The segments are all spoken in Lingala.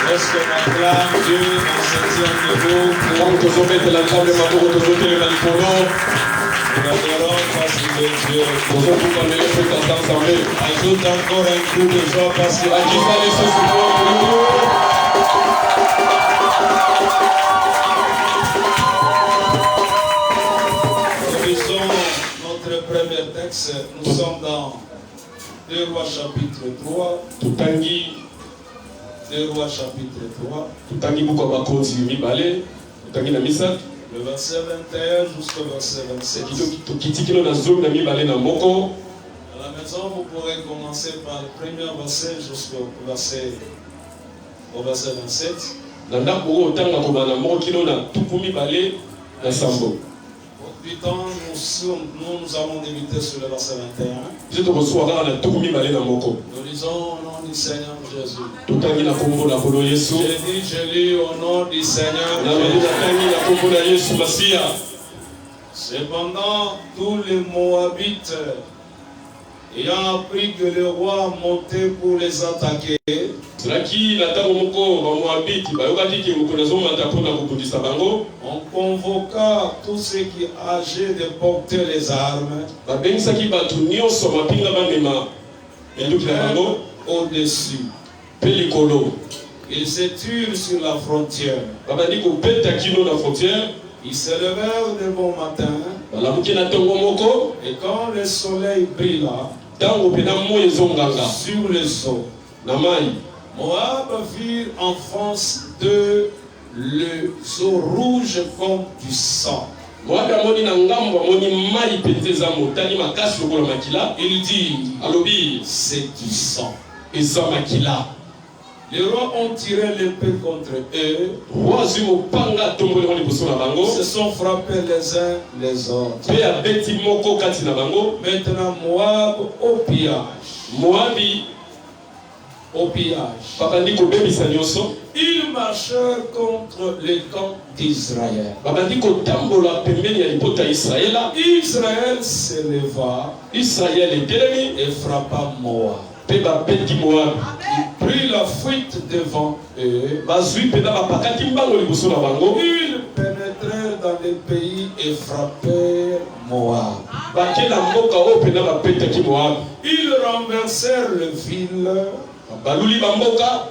Est-ce qu'on acclame Dieu dans ce niveau pour que vous mettez l'ensemble de ma bourre de voter le Malipolo? Nous adorons parce qu'il est Dieu. Pour vous qu'on est fait ensemble. Ajoute encore un coup de joie parce qu'il a dit ça les choses pour nous. Nous lisons notre premier texte. Nous sommes dans 2 Rois chapitre 3. Tutangi 2 Rois chapitre 3. Tutangi beaucoup bakonzi mibale. Tutangi na misa. Le verset 21 jusqu'au verset 27. À la maison, vous pourrez commencer par le premier verset jusqu'au verset 27. Depuis temps, nous avons débuté sur le verset 21. Nous lisons au nom du Seigneur Jésus. Je lis au nom du Seigneur Jésus. Cependant, tous les Moabites, ayant appris que le roi montait pour les attaquer, on convoqua tous ceux qui âgés de porter les armes au-dessus. Ils se turent sur la frontière. Ils se levèrent de bon matin. Et quand le soleil brilla sur les eaux, Moab vit en face de l'eau rouge comme du sang. Il dit, c'est du sang. Les rois ont tiré l'épée contre eux. Se sont frappés les uns les autres. Maintenant Moab au pillage. Ils marchèrent contre les camps d'Israël. Israël s'éleva et frappa Moab. Il prit la fuite devant eux. Ils pénétrèrent dans le pays et frappèrent Moab. Ils renversèrent le ville.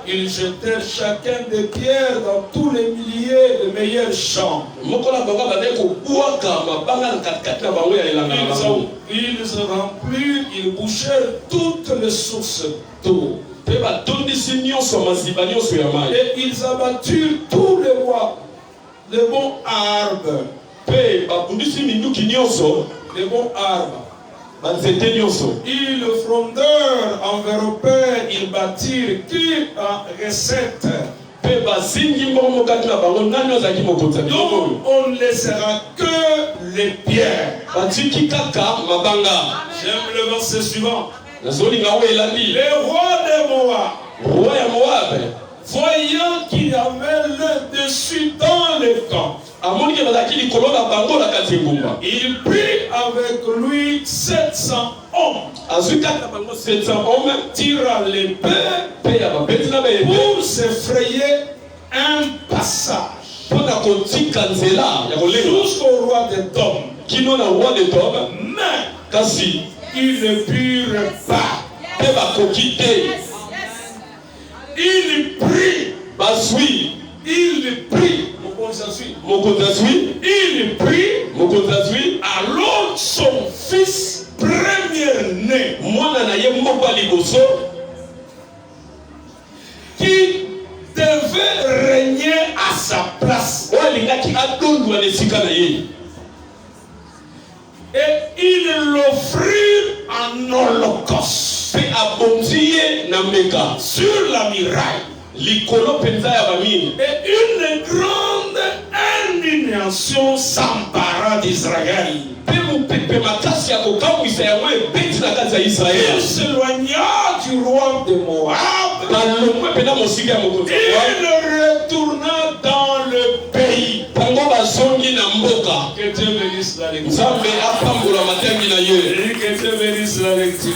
Ils jetèrent chacun des pierres dans tous les milliers de meilleurs champs. Ils remplirent, ils bouchèrent toutes les sources d'eau. Et ils abatturent tous les rois, les bons arbres. Les bons arbres. Ils le frondeur enveloppé, ils bâtirent qui recette. Donc on ne laissera que les pierres. J'aime le verset suivant. Les rois de Moab, voyant qu'il y avait le dessus dans le camp, il prit avec lui 700 hommes, tira l'épée pour s'effrayer un passage jusqu'au roi des Dômes. Mais ils ne purent pas. Il prit. Il prit alors son fils premier-né qui devait régner à sa place. Et il l'offrit en holocauste sur la muraille. Et une grande indignation s'empara d'Israël. Il s'éloigna du roi de Moab. Il retourna dans le pays. Que Dieu bénisse la lecture. Que Dieu bénisse la lecture.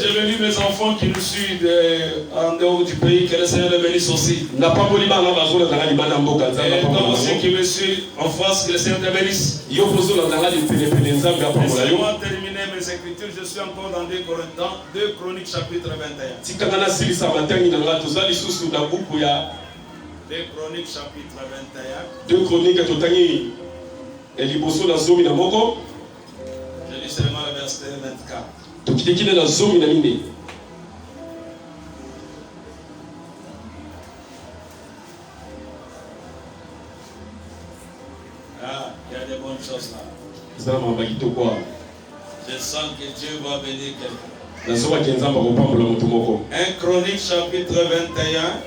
Je bénis mes enfants qui nous suivent en dehors du pays. Que le Seigneur les bénisse aussi. Et toi aussi qui me suis en France, que le Seigneur te bénisse. Laissez-moi terminer mes écritures. Je suis encore dans 2 Chroniques chapitre 21. 2 Chroniques chapitre 21. 2 Chroniques Je lis seulement le verset 24. Ah, il y a des bonnes choses là. Je sens que Dieu va bénir quelqu'un. 1 Chronique chapitre 21.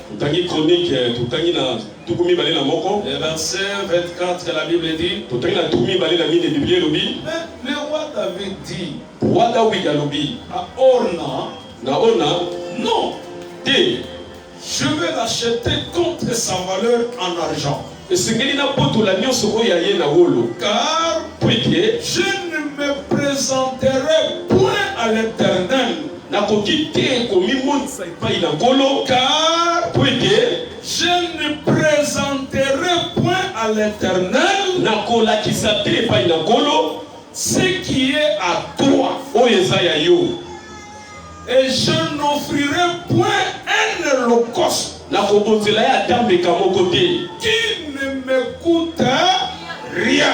Le verset 24 que la Bible dit. Mais le roi David dit à Orna, non, je vais l'acheter contre sa valeur en argent. Car je ne me présenterai point à l'Éternel. Car je ne présenterai point à l'Éternel ce qui est à toi. Et je n'offrirai point un holocauste qui ne me coûte rien.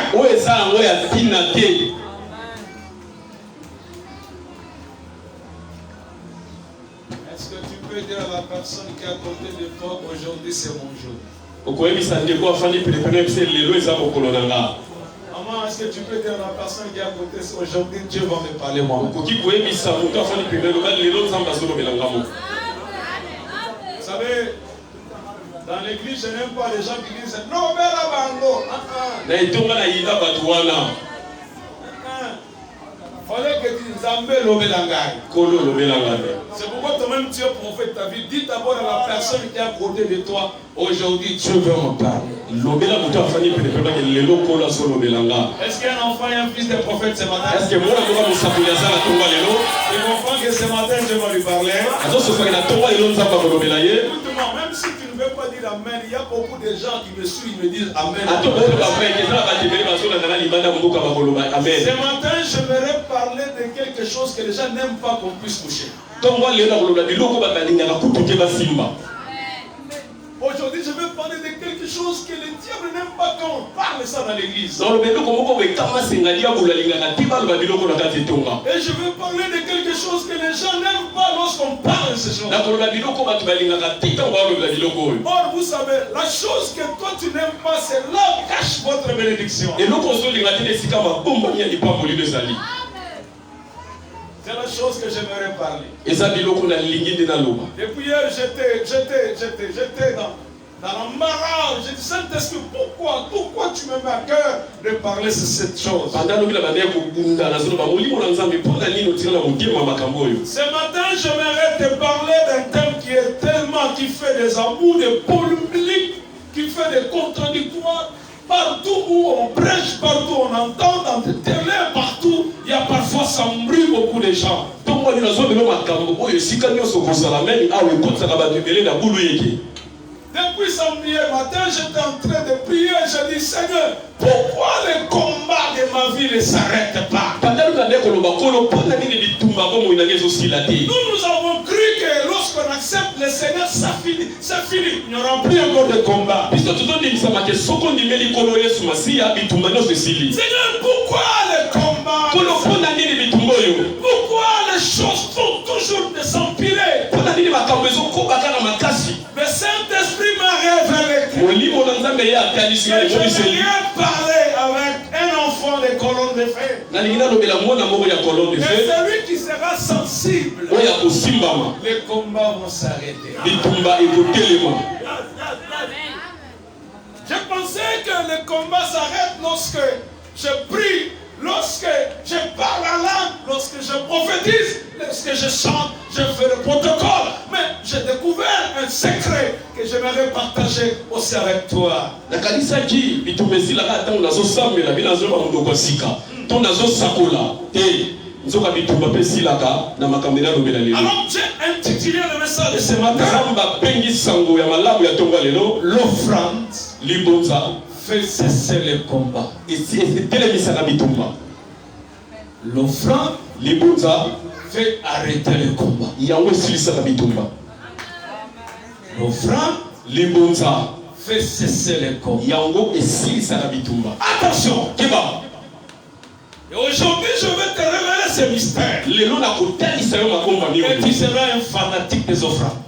Est-ce que tu peux dire à la personne qui est à côté de toi, aujourd'hui c'est mon jour? Maman, est-ce que tu peux dire à la personne qui est à côté, aujourd'hui Dieu va me parler moi? Vous savez, dans l'église, je n'aime pas les gens qui disent non, mais la bango. Fallait que tu zambé l'obélangai. C'est pourquoi toi-même tu es prophète ta vie. Dis d'abord à la personne qui est à côté de toi, aujourd'hui Dieu veut me parler. Est-ce qu'il y a un enfant et un fils de prophète ce matin? Et mon frère que ce matin je vais lui parler. Écoute-moi, même si tu ne veux pas dire Amen, il y a beaucoup de gens qui me suivent et me disent Amen. Ce matin, j'aimerais parler de quelque chose que les gens n'aiment pas qu'on puisse toucher. Aujourd'hui, je vais parler de quelque chose que le diable n'aime pas qu'on parle. parle ça dans l'église. Et je veux parler de quelque chose que les gens n'aiment pas lorsqu'on parle de ces choses. Or, vous savez, la chose que toi tu n'aimes pas, c'est là où cache votre bénédiction. C'est la chose que j'aimerais parler. Depuis hier, j'étais dans l'embarras. J'ai dit, Saint-Esprit, pourquoi tu me mets à cœur de parler de cette chose? Ce matin, j'aimerais te parler d'un thème qui fait des embouts, des polémiques, qui fait des contradictoires. Partout où on prêche, partout où on entend, dans des télés, partout, il y a parfois ça brûle beaucoup de gens. Depuis samedi matin, j'étais en train de prier, je dis Seigneur, pourquoi le combat de ma vie ne s'arrête pas? Nous avons cru que lorsqu'on accepte le Seigneur, ça finit, c'est fini. Il n'y aura plus encore de combat. Seigneur, pourquoi le combat? Pourquoi les choses font toujours de s'empirer? Le Saint-Esprit m'a révélé que je viens parler avec un enfant de colonne de feu. Et celui qui sera sensible, les combats vont s'arrêter. Je pensais que le combat s'arrête lorsque je prie, lorsque je parle en langue, lorsque je prophétise, lorsque je chante, je fais le protocole. Mais j'ai découvert un secret que j'aimerais partager aussi avec toi. Alors j'ai intitulé le message de ce matin l'offrande fait cesser le combat. L'offrande fait arrêter le combat. L'offrande fait cesser le combat. Attention, et aujourd'hui je vais te révéler ce mystère. Et tu seras un fanatique des offrandes.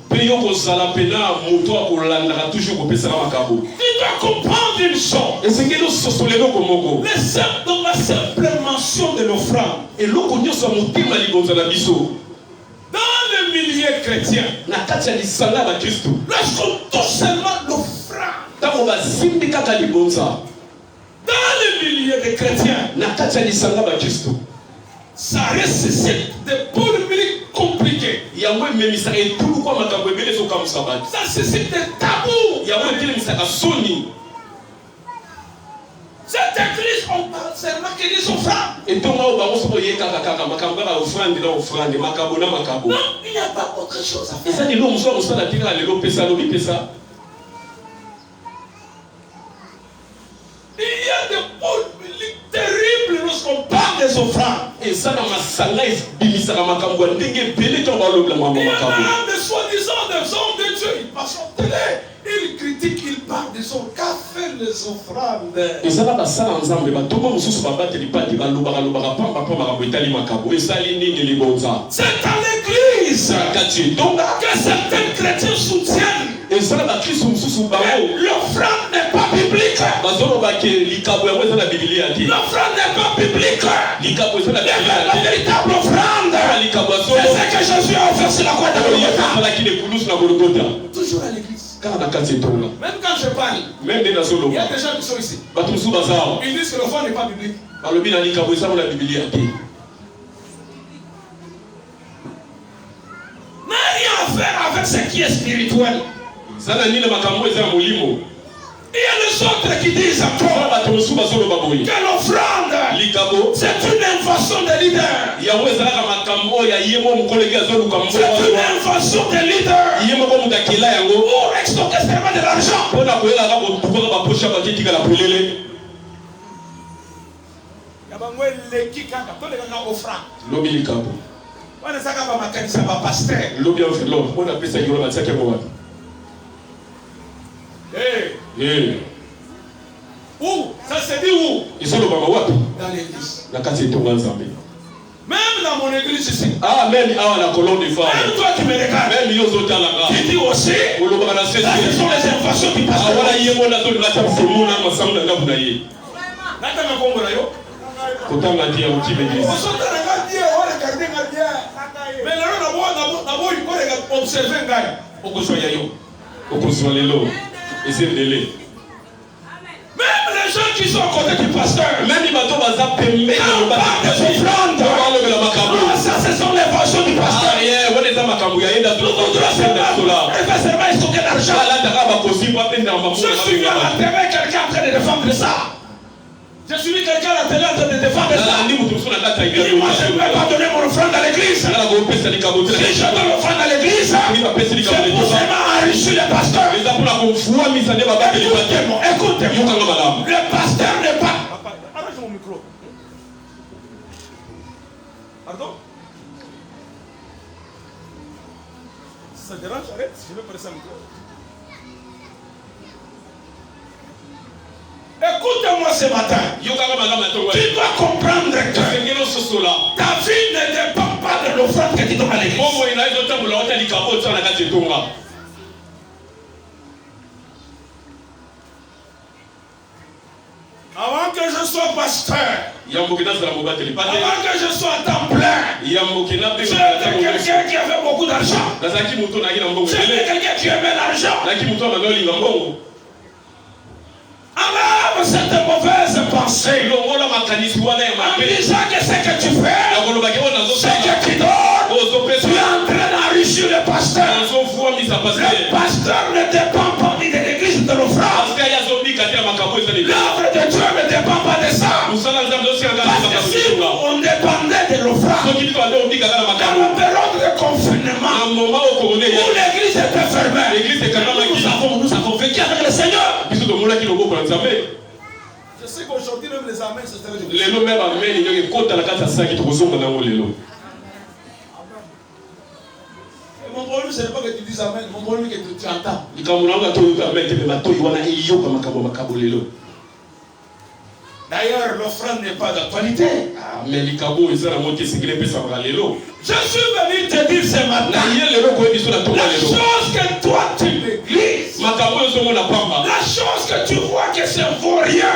Tu dois comprendre une chose. Dans la simple mention de l'offrande, dans le milieu chrétien, lorsqu'on touche seulement l'offrande, dans le milieu des chrétiens, ça nécessite des polémiques compliquées. Ça nécessite des tabous. Cette église, on parle seulement que des offrandes. Non, il n'y a pas autre chose à faire. Il y a des polémiques terribles lorsqu'on parle des offrandes. Il y a des soi-disant des hommes de Dieu, ils passent en télé, ils critiquent, ils parlent des offrandes. Qu'a fait les offrandes? C'est à l'église que certains chrétiens soutiennent. L'offrande n'est pas biblique. L'offrande n'est pas biblique. La véritable offrande, c'est ce que Jésus a offert sur la croix de Golgotha. Toujours à l'église. Même quand je parle, il y a des gens qui sont ici. Ils disent que l'offrande n'est pas biblique. N'a rien à faire avec ce qui est spirituel. Il y a les autres qui disent encore que l'offrande, c'est une invention des leaders. C'est une invention des leaders pour extorquer seulement de l'argent. Ou ça dit où? Ils sont le Baba Wapi. Dans l'église. La case est tombée ensemble. Même dans mon église ici. Ah, même la colonne de femmes. Même toi qui me regardes. Même ils ont dans la grave. Tu dis aussi. Là, ce sont les informations qui passent. Ah, voilà, il y a mon atout, là, c'est mon âme, ensemble, là, vous n'avez. Là, tu as un combo là, yo. Pourtant, on a dit, on dit, l'église. Mais là, d'abord, il faut observer un gars. Au Kosoya, yo. Au Kosoya, yo. Et c'est le délai. Même les gens qui sont à côté du pasteur, même les bateaux vont s'appeler des offrandes. Ça, ce sont les versions du pasteur. Il fait seulement stocker l'argent. Je suis à la télé, quelqu'un en train de défendre ça. Je suis quelqu'un à la télé en train de défendre ça. Moi, je ne vais pas donner mon offrande à l'église. Si je donne l'offrande à l'église, c'est pour seulement enrichir les pasteurs. Écoutez-moi. Le pasteur n'est pas. Arrête mon micro. Pardon? Ça te dérange? Arrête. Je vais presser un micro. Écoute-moi ce matin. Tu dois comprendre que ta vie ne dépend pas de l'offrande que tu donnes à l'église. Avant que je sois pasteur, avant que je sois à temps plein, j'étais quelqu'un qui avait beaucoup d'argent. J'étais quelqu'un qui aimait l'argent. Alors, cette mauvaise pensée, en disant que ce que tu fais, ce que tu donnes, tu es en train d'enrichir le pasteur. Le pasteur ne dépend pas ni de l'église de l'offrande. L'œuvre de Dieu ne dépend pas de ça. Parce que si on dépendait de l'offrande, dans la période de confinement, où l'église était fermée, nous avons vécu avec le Seigneur. Je sais qu'aujourd'hui même les amens c'est très difficile. Mon problème ce n'est pas que tu dises amen, mon problème est que tu entends. D'ailleurs, l'offrande n'est pas d'actualité. Je suis venu te dire ce matin, la chose que toi tu négliges, la chose que tu vois que ça ne vaut rien,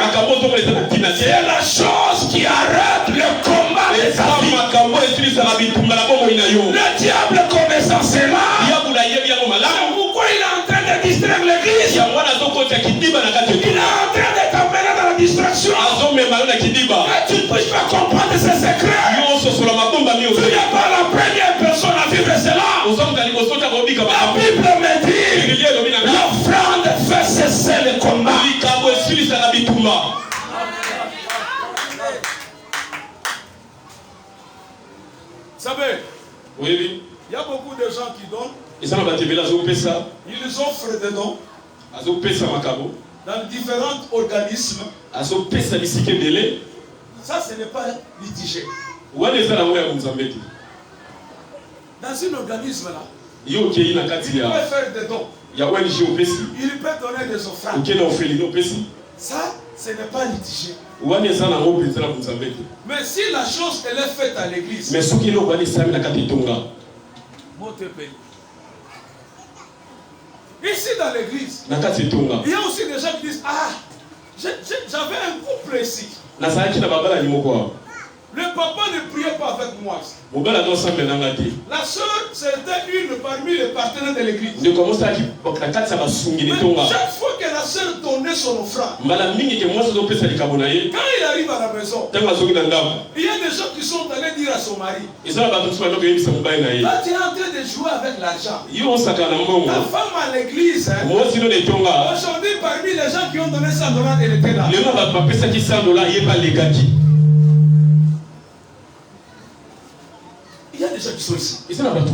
c'est la chose qui arrête le combat de ta vie. Le diable connaissant cela, pourquoi il est en train de distraire l'église? Il est en train de t'amener dans la distraction. Et tu ne peux pas comprendre ces secrets. Tu n'es pas la première personne à vivre cela. La Bible me dit, l'offrande fait cesser le combat. Vous savez, il y a beaucoup de gens qui donnent. Ils offrent des dons dans différents organismes. Ça, ce n'est pas litigé. Dans un organisme là, il peut faire des dons. Il peut donner des offrandes. Ça, ce n'est pas litigé. Mais si la chose elle est faite à l'église, ici dans l'église, il y a aussi des gens qui disent, ah, j'avais un couple ici. Le papa ne priait pas avec moi. La soeur, c'était une parmi les partenaires de l'église. Mais chaque fois que la soeur donnait son offrande, quand il arrive à la maison, il y a des gens qui sont allés dire à son mari, là tu es en train de jouer avec l'argent. Ta femme à l'église, aujourd'hui parmi les gens qui ont donné $100, elle était là. Il y a des gens qui sont ici. On ne donne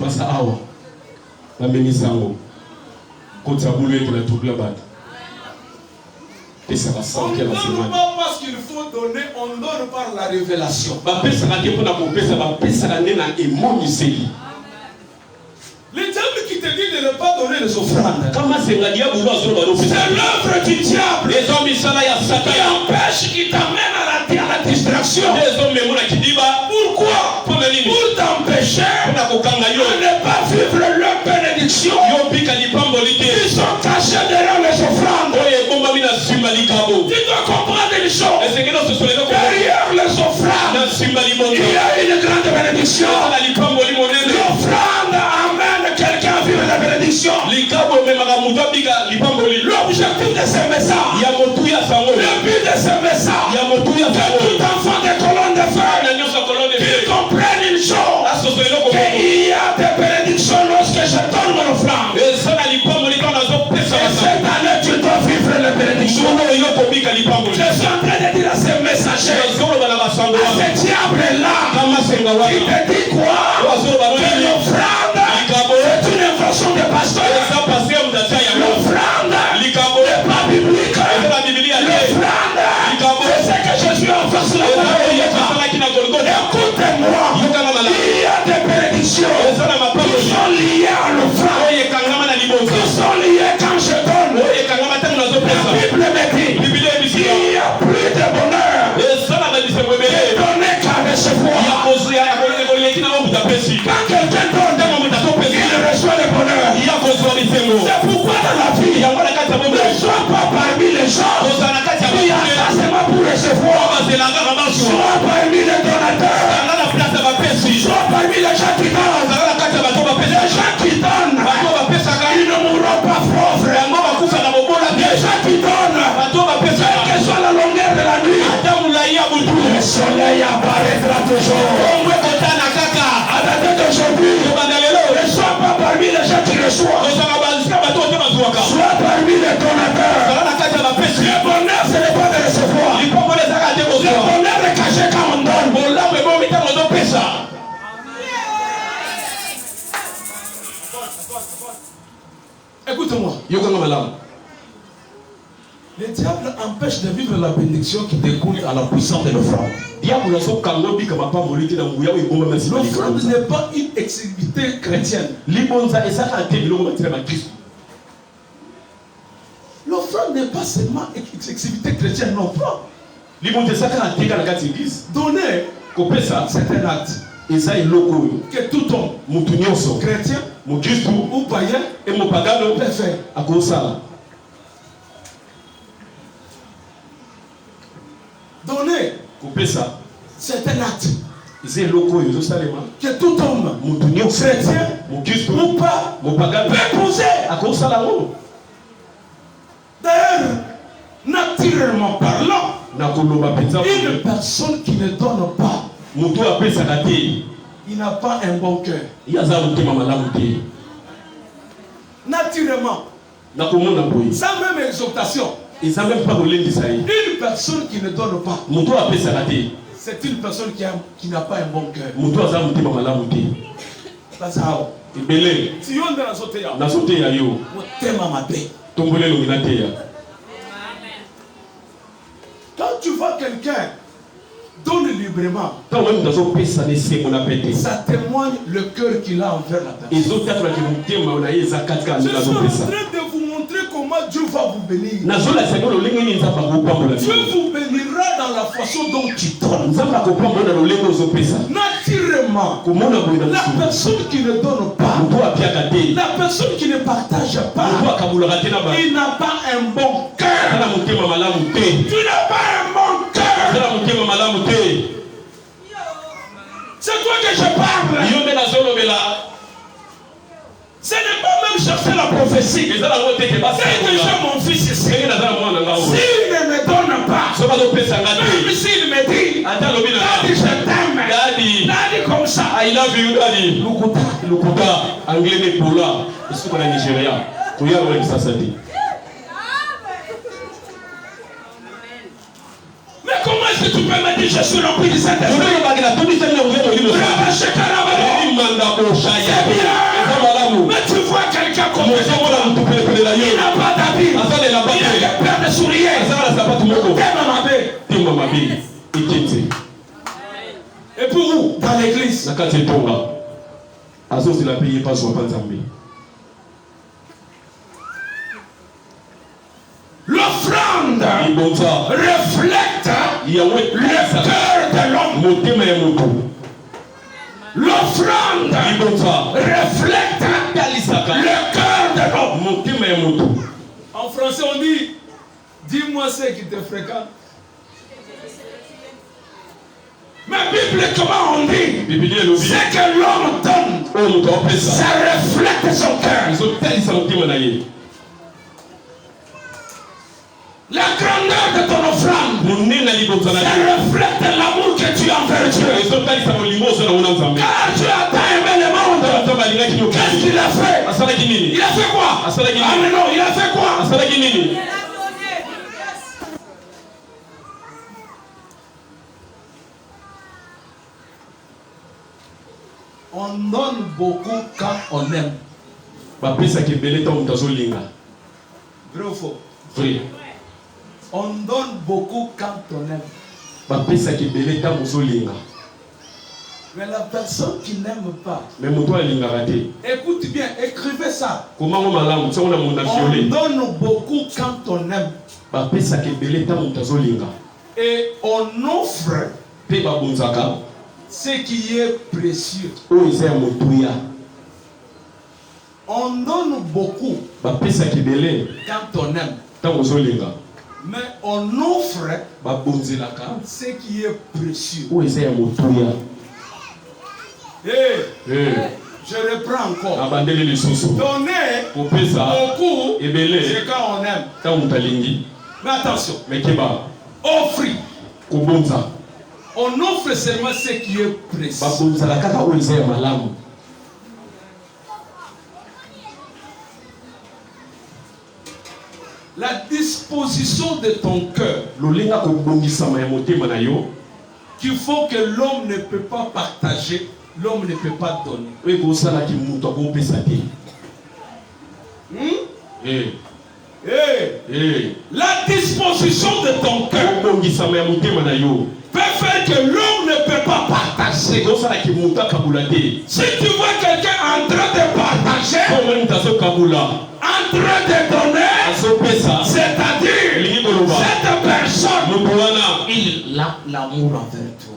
pas parce qu'il faut donner, on donne par la révélation. Le diable qui te te dit de ne pas donner les offrandes, c'est l'œuvre du diable qui empêche, qui t'amène à la distraction. Pourquoi? Pour t'empêcher de ne pas vivre leur bénédiction. Ils sont cachés derrière les offrandes. Tu dois comprendre une chose. Derrière les offrandes, il y a une grande bénédiction. L'offrande amène quelqu'un à vivre la bénédiction. L'objectif de ce message, le but de ce message, que tout enfant des colonnes de feu qu'ils comprennent une chose, qu'il y a des bénédictions lorsque je donne mon offrande. Et cette année, tu dois vivre la bénédiction. Je suis en train de dire à ces messagers, à ce diable-là, il te dit quoi? Que l'offrande est une invention des pasteurs. L'offrande n'est pas biblique. L'offrande, c'est que je suis en face de la parole. Écoutez-moi, il y a des bénédictions qui sont liées à l'offrande, qui sont liées quand je donne. La Bible me dit qu'il n'y a plus de bonheur de donner qu'à recevoir. Quand quelqu'un donne, il reçoit le bonheur. C'est pourquoi dans la vie, ne sois pas parmi les gens qui attendent seulement pour recevoir. Sois parmi les donateurs. Sois parmi les gens qui donnent. Les gens qui donnent, ils ne mourront pas pauvres. Les gens qui donnent, quelle que soit la longueur de la nuit, le soleil apparaîtra toujours. À la date d'aujourd'hui, ne sois pas parmi les gens qui reçoivent. Sois parmi les donateurs. Le bonheur, ce n'est pas de recevoir. Le bonheur est caché quand on donne. Écoute-moi. Le diable empêche de vivre la bénédiction qui découle à la puissance de l'offrande. L'offrande n'est pas une activité chrétienne. L'offrande n'est pas seulement une activité chrétienne, non pas. Donner, c'est un acte. Que tout homme, chrétien ou païen, peut faire. Donner, c'est un acte. Que tout homme, chrétien ou pas, peut poser. D'ailleurs, naturellement parlant, une personne qui ne donne pas, il n'a pas un bon cœur. Naturellement, sans même exhortation, une personne qui ne donne pas, c'est une personne qui n'a pas un bon cœur. Si on quand tu vois quelqu'un donne librement, ça témoigne le cœur qu'il a envers la personne. Je suis en train de vous montrer comment Dieu va vous bénir. Dieu vous bénira dans la façon dont tu donnes. Naturellement, la personne qui ne donne pas, la personne qui ne partage pas, il n'a pas un bon cœur. Tu n'as pas un bon cœur. C'est toi que je parle. Ce n'est pas même chercher la prophétie. C'est déjà mon fils ici. S'il ne me donne pas, même s'il me dit, Daddy, je t'aime. Daddy comme ça. I love you, Daddy. Lukuta, anglais mais pola. Est-ce qu'on a Nigeria? Regarde ça, ça dit. Mais comment est-ce que tu peux me dire je suis rempli du Saint-Esprit? Mais tu vois quelqu'un comme ça, il n'a pas d'habit, il a peur de sourire. Et pour où? Dans l'église. reflète le cœur de l'homme. L'offrande reflète le cœur de l'homme. En français on dit, dis-moi ce qui te fréquente. Mais bibliquement on dit, ce que l'homme donne, ça reflète son cœur. La grandeur de ton offrande, ça reflète l'amour que tu as envers Dieu. Car tu as tant aimé le monde. Qu'est-ce qu'il a fait? Il a fait quoi? Ah mais non, il a fait quoi? On donne beaucoup quand on aime. Vrai ou faux? Oui. On donne beaucoup quand on aime. Mais la personne qui n'aime pas, écoute bien, écrivez ça. On donne beaucoup quand on aime. Et on offre ce qui est précieux. On donne beaucoup quand on aime. Mais on offre ce qui est précieux. Je reprends encore. Donner beaucoup, c'est quand on aime. Mais attention. Offrir. On offre seulement ce qui est précieux. La disposition de ton cœur, qu'il faut que l'homme ne peut pas partager, l'homme ne peut pas donner. La disposition de ton cœur peut faire que l'homme ne peut pas partager. Si tu vois quelqu'un en train de partager, en train de donner, c'est-à-dire cette personne, il a l'amour envers toi.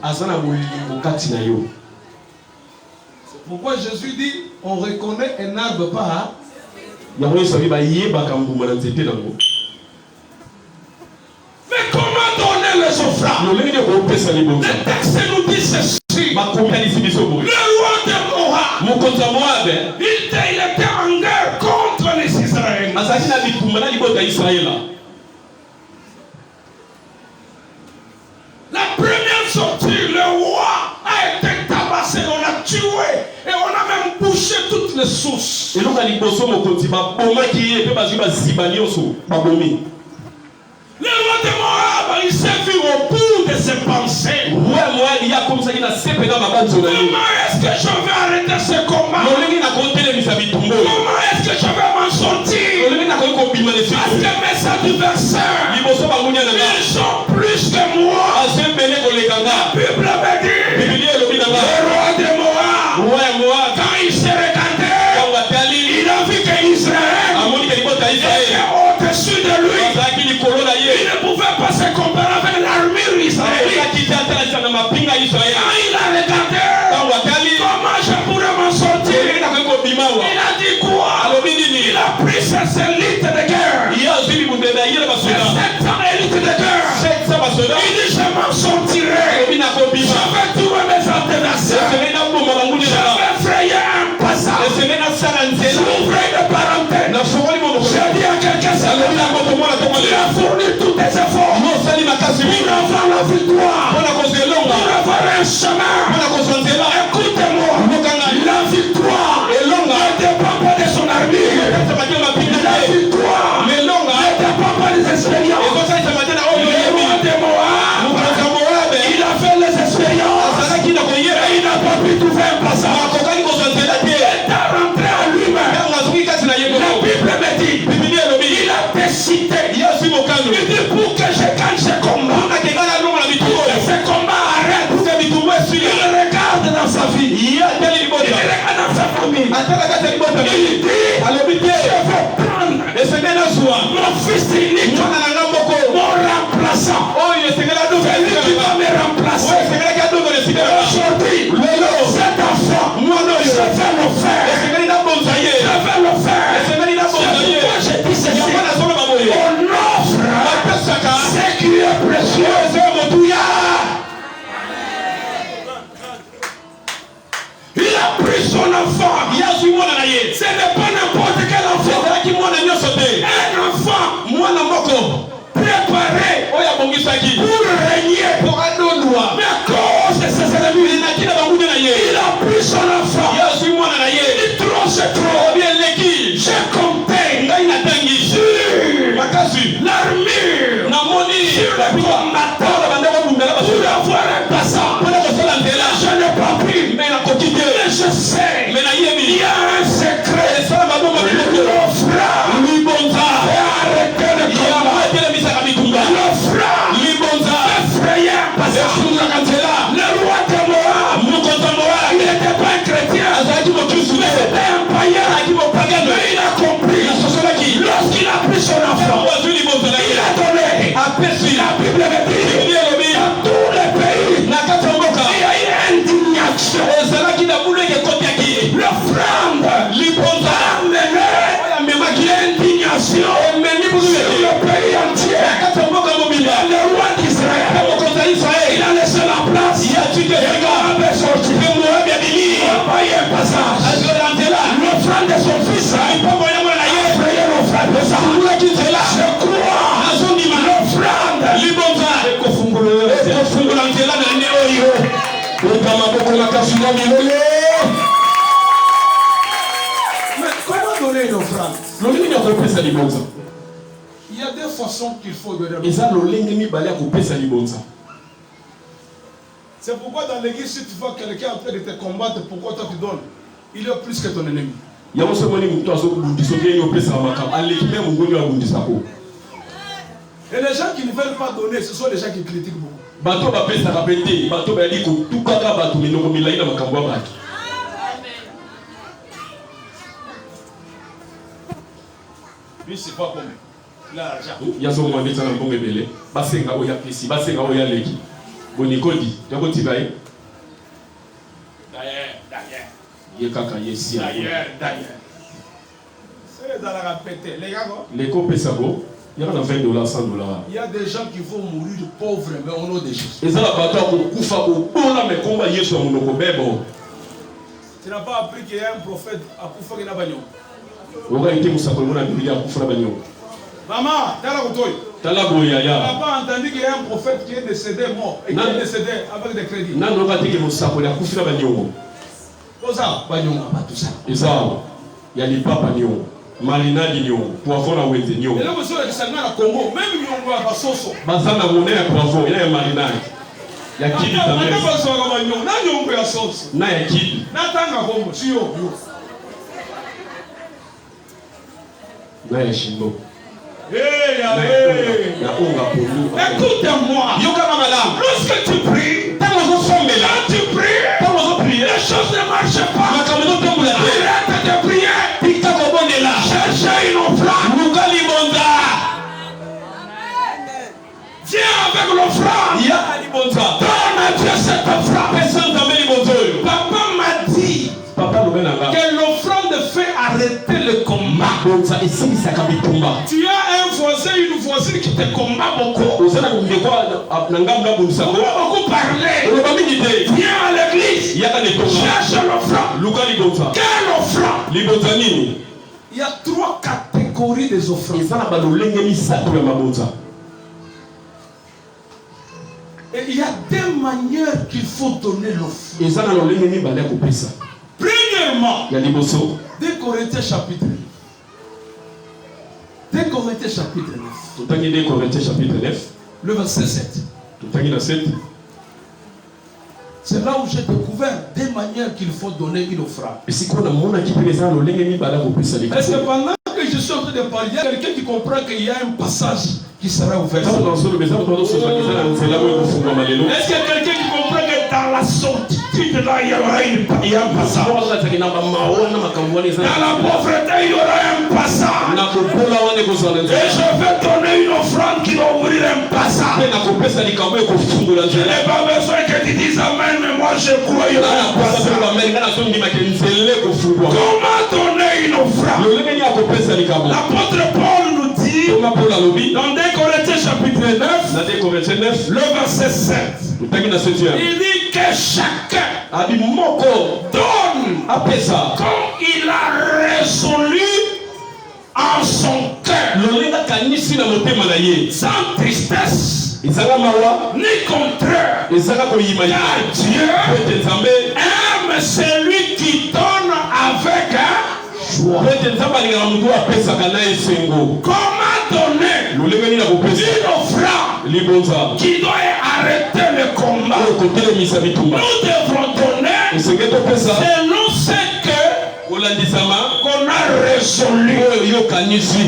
C'est pourquoi Jésus dit, on reconnaît un arbre par mais comment donner les offrandes? Le texte nous dit ceci. Le roi de Moab, il était en guerre contre les Israéliens. La première sortie, le roi a été tabassé, on l'a tué et on a même bouché toutes les sources. Le roi de Moab, il s'est vu au bout de ses pensées. Comment est-ce que je vais arrêter ce combat? Comment est-ce que je vais m'en sortir? Parce que mes adversaires, ils sont plus que moi. La Bible me dit, le roi de Moab, quand il s'est regardé, il a vu que Israël était au-dessus de lui. Il ne pouvait pas se comparer avec l'armure israélienne. Quand il a regardé, comment je pourrais m'en sortir? Il a dit quoi? Il a pris ses élites de guerre. 700 élites de guerre. Il dit, je m'en sortirai. Je vais trouver mes adversaires. Je vais frayer un passage. son enfant. Ce n'est pas n'importe quel enfant. Un enfant préparé pour régner. Mais à cause de ses ennemis, il a pris son enfant. Il trop, c'est trop. J'ai compté sur l'armure, sur le combattant, pour avoir un passant. Je n'ai pas pris, mais je sais, il y a un secret. Le frère arrêter le combat. Le frère effrayé un passant. Le roi de Moab, il n'était pas un chrétien, mais c'était un païen. Mais il a compris. Lorsqu'il a pris son enfant, il a donné. La Bible dit dans tous les pays, il y a une indignation. L'offrande a amené l'indignation sur le pays entier. Le roi d'Israël, il a laissé la place. Regarde avait sorti. Il y a un passage. L'offrande de son fils a effrayé l'offrande de sa. Je crois l'offrande. Mais comment donner une offrande? Il y a deux façons qu'il faut donner. C'est pourquoi dans l'église, si tu vois quelqu'un en train de te combattre, pourquoi toi tu donnes? Il est plus que ton ennemi. Et les gens qui ne veulent pas donner, ce sont les gens qui critiquent beaucoup. Lui, c'est pas comme l'argent. D'ailleurs. C'est dans la répétée. Les gars, il y a $20, $100. Il y a des gens qui vont mourir pauvres, mais au nom de Jésus. Tu n'as pas appris qu'il y a un prophète à Koufa qui n'a pas de maman, tu n'as pas entendu qu'il y a un prophète qui est décédé mort et qui est décédé avec des crédits. Il y a les papas Malina Dignon, poivron à Wende Dignon. Et là, vous savez que ça n'a pas Congo, même si on voit pas Soso. Bazana monnaie à poivron, il y a un malina. Il y a qui dit ta mère? Na ya qui? Na ya Shimbo. Écoute-moi. Lorsque tu pries, quand tu pries, les choses ne marchent pas. Arrête de prier. Cherchez une offrande. Viens avec l'offrande. Donne à Dieu cette offrande. Papa m'a dit que l'offrande fait arrêter le combat. Tu as un voisin, une voisine qui te combat beaucoup. On va beaucoup parler. Viens à l'église. Cherche l'offrande. Quelle offrande? Il y a 3 catégories des offrandes. Et il y a 2 manières qu'il faut donner l'offrande. Premièrement, 2 Corinthiens chapitre 9. 2 Corinthiens chapitre 9. Le verset 7. C'est là où j'ai découvert 2 manières qu'il faut donner une offrande. Est-ce que pendant que je suis en train de parler, il y a quelqu'un qui comprend qu'il y a un passage qui sera ouvert? Est-ce qu'il y a quelqu'un qui comprend que dans la solitude là, il y aura un passage? Dans la pauvreté, il y aura un passage. Et je vais donner une offrande qui va ouvrir un passage. Je n'ai pas besoin que tu dises amen, mais moi je crois qu'il y aura un passage. Comment donner une offrande? L'apôtre Paul nous dit dans 2 Corinthiens chapitre 9, le verset 7, il dit que chacun donne donne apesa comme il a résolu en son cœur, lolenga kanisi na motema na ye sans tristesse ezaka mawa ni contraire. ezaka koyima Car Dieu ete nzambe aime celui qui donne avec joie. ete nzambe alingaka motu apesaka na esengo. Comment donner lolenga nini na kopesa une offrande libonza qui doit arrêter le combat? oyo kotelemisa bitumba Nous devrons donner esenge topesa selon ce que kolandisama qu'on a résolu. oyo yokanisi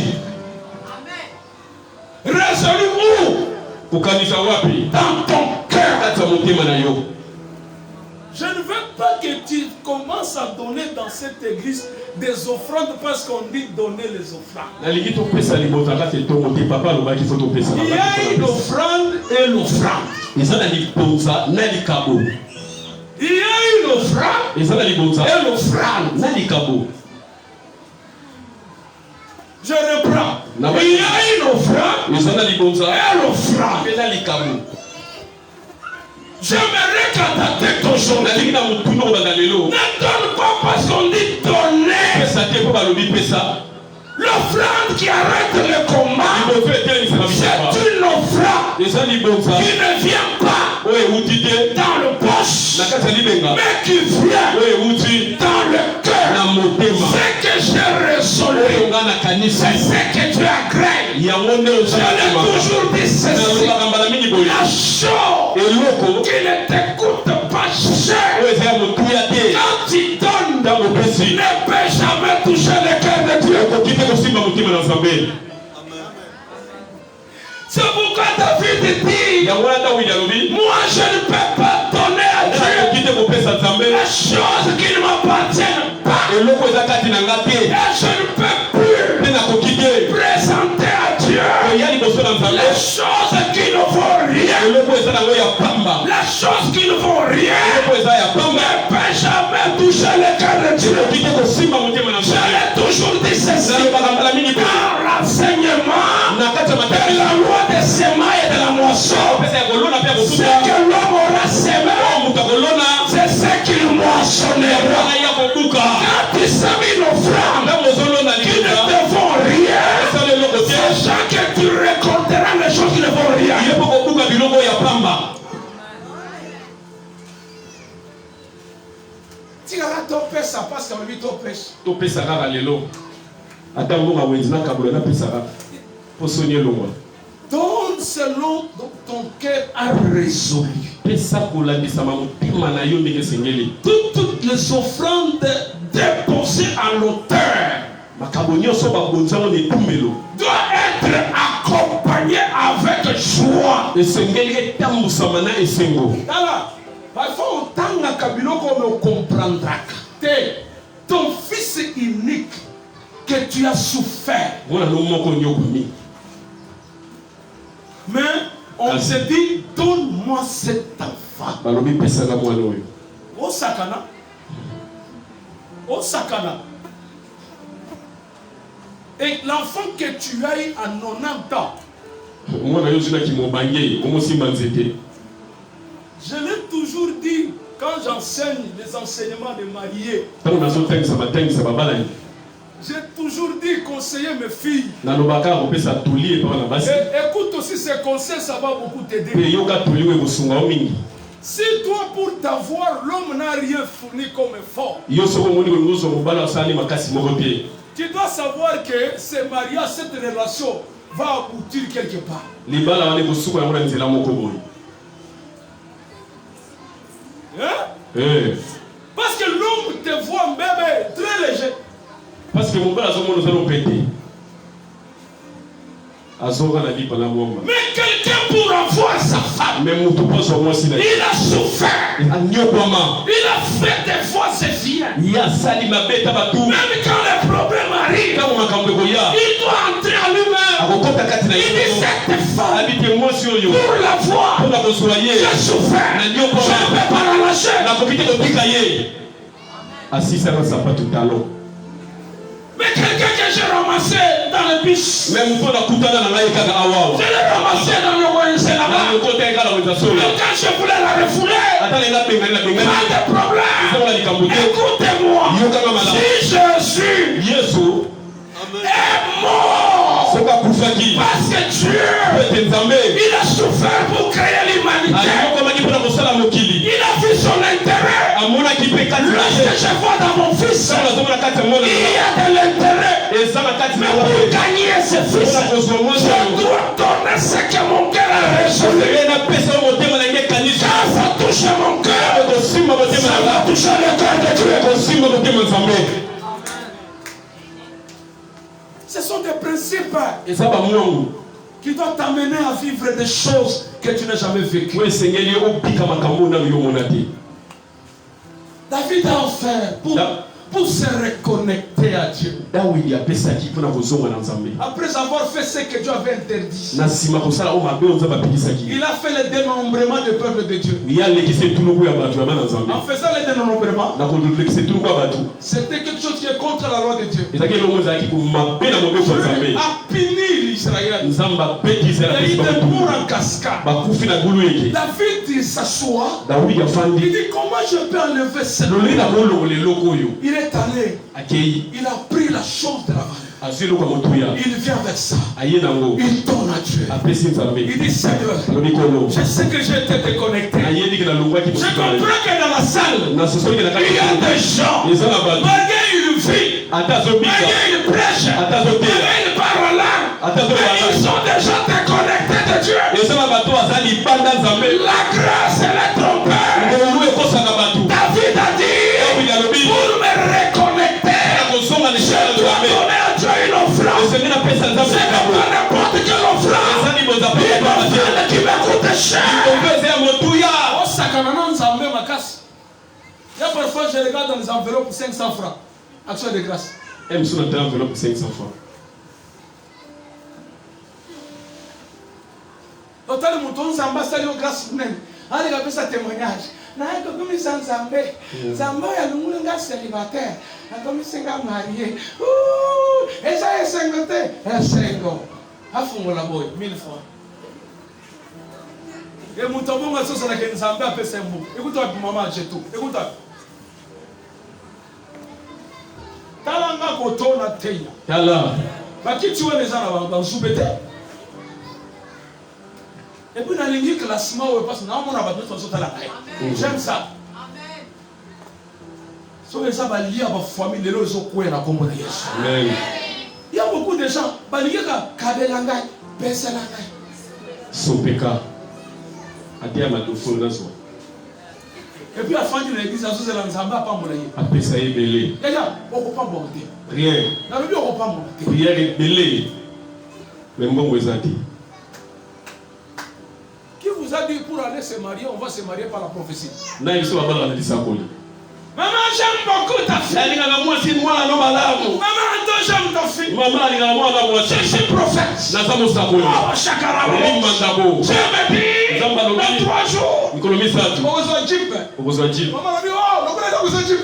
Résolu où? kokanisa wapi Dans ton cœur. kati ya motema na yo. Je ne veux pas que tu commences à donner dans cette église des offrandes parce qu'on dit donner les offrandes. nalingi topesa libonza kati etongo te papa alobaki fo topesa Il y a une offrande et l'offrande. eza na libonza na likabo Il y a une offrande eza na libonza et l'offrande. na likabo. Je reprends. Il y a une offrande eza na libonza et l'offrande. mpe na likabo. J'aimerais qu'à ta tête aujourd'hui, nalingi na motuna kobanda lelo ne donne pas parce qu'on dit donner. pesa te mpo balobi pesa L'offrande qui arrête le combat, libonza etelemisaka bitumba c'est une offrande eza libonza qui ne vient pas oyo ewuti te dans le poche, na kati ya libenga mais qui vient oyo ewuti dans le cœur. na motema Ce que j'ai oyo résolu, nga na kanisi c'est ce que tu agrées. yango nde Je l'ai osalamaka toujours dit ceci. nalobaka mbala mingi boye La chose eloko qui ne t'écoute pas cher, oyo eza ya motuya te quand tu donnes, ntango opesi ne peut jamais toucher le cœur de Dieu. okoki te kosimba motema na nzambe. C'est pourquoi David dit, yango wana ntango alobi moi je ne peux pas donner à Dieu nakoki te kopesa nzambe les choses qui ne m'appartiennent pas. eloko eza kati na nga te Et je ne peux plus mpe nakoki te présenter à Dieu koya liboso na nzambe les choses qui ne vont rien. eloko eza nango ya pamba Les choses qui ne vont rien eloko eza ya pamba ne peuvent jamais toucher le cœur de Dieu. okoki te kosimba motema na Je nzambe. l'ai toujours dit ceci. nalobaka mbala mingi boye Dans l'enseignement na kati ya de mataki la loi des semailles et de la moisson, opesa ya kolona mpe ya ce kofuta que l'homme aura semé, moto akolona c'est ce qu'il moissonnera. wana ya kobuka Quand tu sèmes une offrande ntango ozolona qui ne libonza te vont rien, esala eloko te sachant que tu récolteras les choses qui ne vont rien. ye mpo kobuka biloko ya pamba. Tigara ton père, ça passe quand lui ton pêche. topesa kaka lelo ata mbonga wenzi nakabula napesa kaka mpo soni elongwa Donne selon ton cœur a résolu. pesa kolandisama motema na yo ndenge esengeli. Toutes les offrandes déposées à l'auteur makambo nyonso babonzango na etumbelo doivent être accompagnées avec joie. esengeli etambusama na esengo. Tala, parfois on tanga kabilo comme on comprendra. Ton fils unique que tu as souffert. mwana no moko nyokomi Mais on se dit, donne-moi cet enfant. balobi pesaka mwana oyo Au sakana. Au sakana. Et l'enfant que tu as eu à 90 ans, mwana yo ozwinaki mobange omosimba nzete. je l'ai toujours dit quand j'enseigne les enseignements de mariés. ntango nazotangisa batangisa babalani J'ai toujours dit conseiller mes filles. nalobaka kopesa toli epai na basi Et écoute aussi ces conseils, ça va beaucoup t'aider. mpe yoka toli oyo ekosunga o mingi. Si toi, pour t'avoir, l'homme n'a rien fourni comme effort, yo soko omoni kolingi ozwa mobala osali makasi moko te tu dois savoir que ce mariage, cette relation va aboutir quelque part. libala wana ekosuka yango na nzela moko boye. Hein? Parce que l'homme te voit un bébé très léger. parce que mobala azomona oza lopete azonga na lipa na mwamba Mais quelqu'un pour avoir sa femme, me moto mpo azwa mwasi na ye il a souffert. anyokwama Il a fait des fois ses viens. ye asali mabe eta batu Même quand les problèmes arrivent, ntango makambo ekoya il doit entrer en lui-même. akokota kati na Il dit ye cette femme, abi te mwasi oyo pour la voir, mpona kozwa ye j'ai souffert. Je ne peux pas la lâcher. nakoki te kotika ye asisaka sapatu talon. Mais quelqu'un que j'ai ramassé dans le bus, me moto nakutana na ngai kaka awawa je l'ai ramassé dans le ONC là-bas. nakota ye kaka wenza solo Mais quand je voulais la refouler, ata lenga bengani na bengani pas de problème. ezonga likambo te Écoutez-moi. Si Jésus est mort, parce que Dieu, il a souffert pour créer l'humanité. Il a vu son intérêt. Lorsque je vois dans mon fils, il y a de l'intérêt. Mais pour gagner ce fils, je dois donner ce que mon cœur a résolu. Quand ça touche mon cœur, ça va toucher le cœur de Dieu. Ce sont des principes qui doivent t'amener à vivre des choses que tu n'as jamais vécues. David a offert pour se reconnecter à Dieu. Après avoir fait ce que Dieu avait interdit, il a fait le dénombrement du peuple de Dieu. En faisant le dénombrement, c'était quelque chose qui est contre la loi de Dieu. Dieu a puni l'Israël. Il était pour en cascade. David s'assoit. Il dit comment je peux enlever cette loi. Il est allé. Il a pris la chose de la valeur. Il vient avec ça. Il donne à Dieu. Il dit Seigneur, je sais que j'ai été déconnecté. Je comprends que dans la salle, il y a des gens, malgré une vie, malgré une prêche, malgré une parole là, ils sont déjà déconnectés de Dieu. La grâce et le trompeur. David a dit, pour me reconnecter, je dois donner à Dieu une offrande. Ce n'est pas n'importe quelle offrande. Il doit faire qui me coûte cher. Il y a parfois, je regarde dans les enveloppes 500 francs. Action de grâce. Elle sur notre enveloppe 500 francs. Total mouton Zamba sali au grâce même. Allez la sa témoignage. Na comme ils sont Zambé. Zamba ya lunga célibataire. Na comme ils sont mariés. Ouh, et ça est 50. Et 50. Afungo la boy 1000 francs. Et mouton bon ça ça que Zamba a fait 5 mots. Écoute-toi maman j'ai tout. Écoute-toi. Talanga koto na teya. Tala. Ba ki tu les gens dans soubete. Et puis dans le classement, parce que nous avons j'aime ça. Si vous avez lié à votre famille, il y a beaucoup de gens qui ont Sopeka. et puis à la fin de l'église, vous allez pas mourir. Après ça est belé. Rien. Prière est belé. Mais bon, vous avez dit. Qui vous a dit pour aller se marier, on va se marier par la prophétie? Maman, j'aime beaucoup ta fille. Maman, j'aime ta fille. Je suis prophète. Oh, Chakarabo. Je me dis, dans 3 jours, on va au Jeep. Maman a dit, oh, on va au Jeep.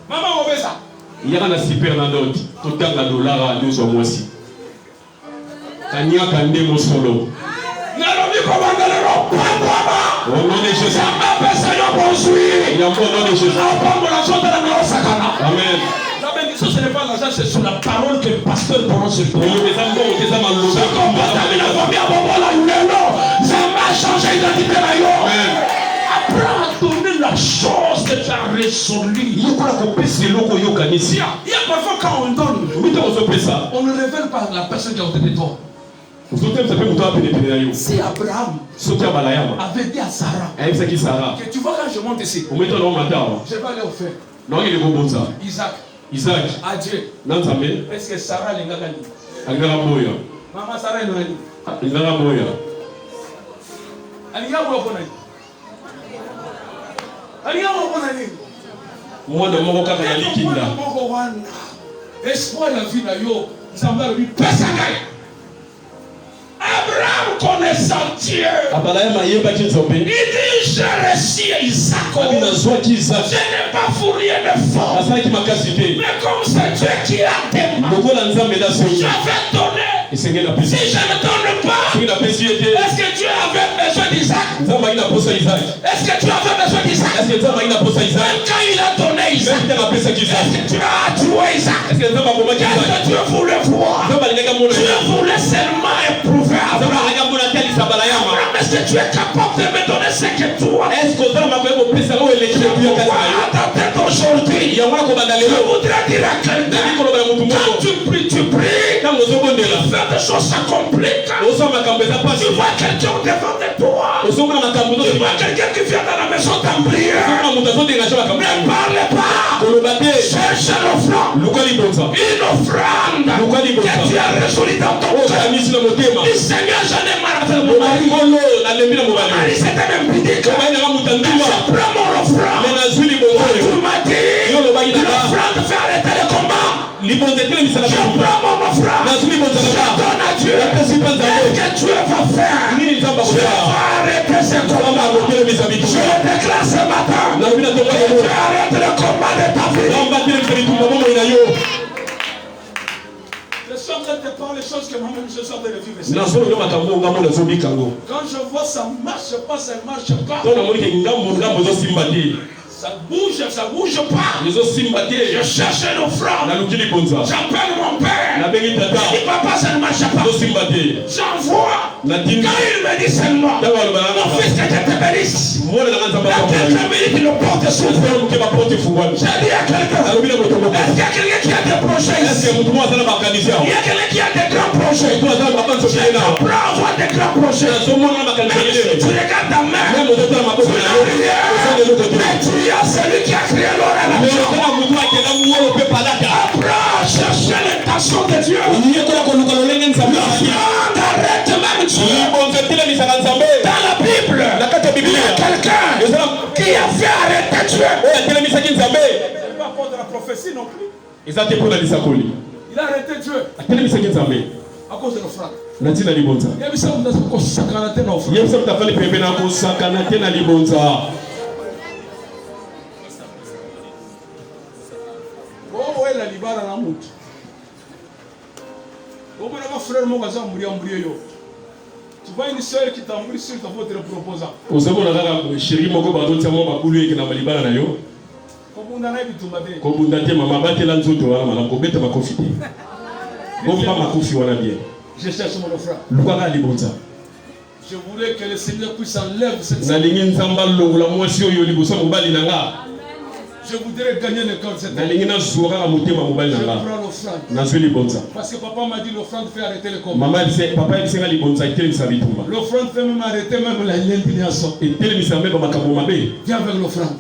Maman, on va ça. Il y a un super nandote. Tout le temps, la dollar, nous sommes aussi. Kanya kande mosolo. Nalobi komandele ro pamba. Au nom de Jésus. Samba pesa yo bonjour. Il y a un bon nom de Jésus. Amen. La bénédiction, ce n'est pas l'argent, c'est sur la parole que le pasteur prononce sur toi. Apprends à donner la chose que tu as résolue. Il y a parfois quand on donne, on ne révèle pas la personne qui a été de toi. Si Abraham avait dit à Sarah que tu vois quand je monte ici, je vais aller au faire Isaac à Dieu. Est-ce que Sarah l'a gagné? Maman Sarah l'a gagné. Elle a gagné. Moi de mon cas, il y a liquide. Espoir la vie na yo, Zamba lui pesa gagne. Abraham connaissant Dieu. Il dit j'ai reçu Isaac. Je n'ai pas fourni de force. Mais comme c'est Dieu qui a demandé, je vais donner Si je ne donne pas, soki napesi ye te est-ce que Dieu avait besoin d'Isaac? nzambe alingi naposa Isaac. Est-ce que Dieu avait besoin d'Isaac? Est-ce que nzambe alingi naposa Isaac? Même quand il a donné Isaac, Même ntango apesaki Isaac, est-ce que Dieu a tué Isaac? est-ce que nzambe abomaki Qu'est-ce Isaac? que Dieu voulait voir? nzambe alingaki amona Dieu voulait seulement éprouver nzambe Abraham. alingaki amona te alisaba na yama. Est-ce que tu es capable de me donner ce que toi? Est-ce que ozala makoye kopesa ngo eleki Je ebuya kasi vois na yo? à ta tête aujourd'hui. yango wana kobanda Je lelo voudrais dire à quelqu'un, nalingi koloba ya motu quand moko tu pries, ntango ozobondela faire des choses s'accomplissent. osala makambo eza Tu pasi vois quelqu'un devant de toi. ozomona makambo Tu vois quelqu'un qui vient dans la maison t'en prier. ozomona moto azodengage makambo Ne parle pas. koloba te Cherche l'offrande. luka libonza Une offrande que tu as résolue dans ton oyo cœur. okamisi na motema Dis Seigneur, j'en ai marre avec mon mari. okolo nalembi na Mon mari, mobali c'était un impudique. obai nanga moto anduma Je prends mon offrande. me nazwi libonza Tu oyo m'as dit, yo olobaki nanga l'offrande fait arrêter le combat. libonza etelemisaka Je bitumba prends mon offrande. nazwi libonza Je nanga donne à Dieu. napesi mpe nzambe Qu'est-ce que Dieu va faire? nini nzambe Dieu akosala va arrêter ce nzambe combat. akotelemisa Je bitumba déclare ce matin. nalobi na tongo Que yango Dieu arrête le combat de ta vie. nzambe atelemisa bitumba bomoi na yo Je suis en train de te parler des choses que moi-même je suis en train de vivre. nazoloba makambo ngambo nazobika yango Quand je vois ça marche pas, ça marche pas. to namoni ke ngambo ezosimba te Ça bouge pas. ezosimba te Je cherche une offrande. naluki libonza J'appelle mon père. nabengi Il tata dit papa, ça ne marche pas. ezosimba te J'envoie. natindi Quand il me dit seulement, ntango aloba mon nanga fils, que Dieu te bénisse. mwana nanga nzambe Dans akamona quelques minutes, le porte s'ouvre. moke baporte efungwami J'ai dit à quelqu'un, nalobi na moto moko est-ce qu'il y a quelqu'un qui a des projets ici? eske motu mo aza na makanisi awa Il y a quelqu'un qui a des grands projets. motu aza na babanso Je pele nawa comprends avoir des grands projets. nazomona na makanisi Tu elele regardes ta main. meme ozotala maboko na yo ozanga eloko te Mais tu as celui qui a créé l'or et mais l'argent. ozala motu akenda ngolo mpe palata Apprends à chercher l'intention de Dieu. yekola koluka lolenge nzambe L'offrande arrête même Dieu. libonzo etelemisaka nzambe Dans la Bible, na kati ya il y a biblia quelqu'un ezala qui a fait arrêter Dieu. oyo atelemisaki nzambe C'est pas pour de la prophétie non plus. eza te mpo na lisakoli Il a arrêté Dieu atelemisaki nzambe à cause de l'offrande. na ntina libonza Il y a ça, on a consacré à l'offrande. yebisa moto afali pembe na kosakana te na libonza Oh, ouais, la libara na mutu. Oh, mon frère, mon gars, yo. Tu vois une soeur qui t'embrouille sur ta faute de proposant. ozomona kaka sheri moko bazotia mwa mabulu eke na malibala na yo Comme on en a vu tout matin. kobunda te mama batela nzoto wana malamu kobeta makofi te bomba makofi wana bien Je cherche mon frère. lukaka libonza Je voulais que le Seigneur puisse enlever cette. nalingi nzambe alongola mwasi oyo liboso ya mobali na nga Je voudrais gagner le cœur de cette. nalingi nazwa kaka motema mobali Je na nga prends l'offrande. nazwi libonza Parce que papa m'a dit l'offrande fait arrêter le combat. mama papa yebisenga libonza etelemisa bitumba L'offrande fait même arrêter même l'indignation. etelemisa mpe bamakambo mabe Viens avec l'offrande.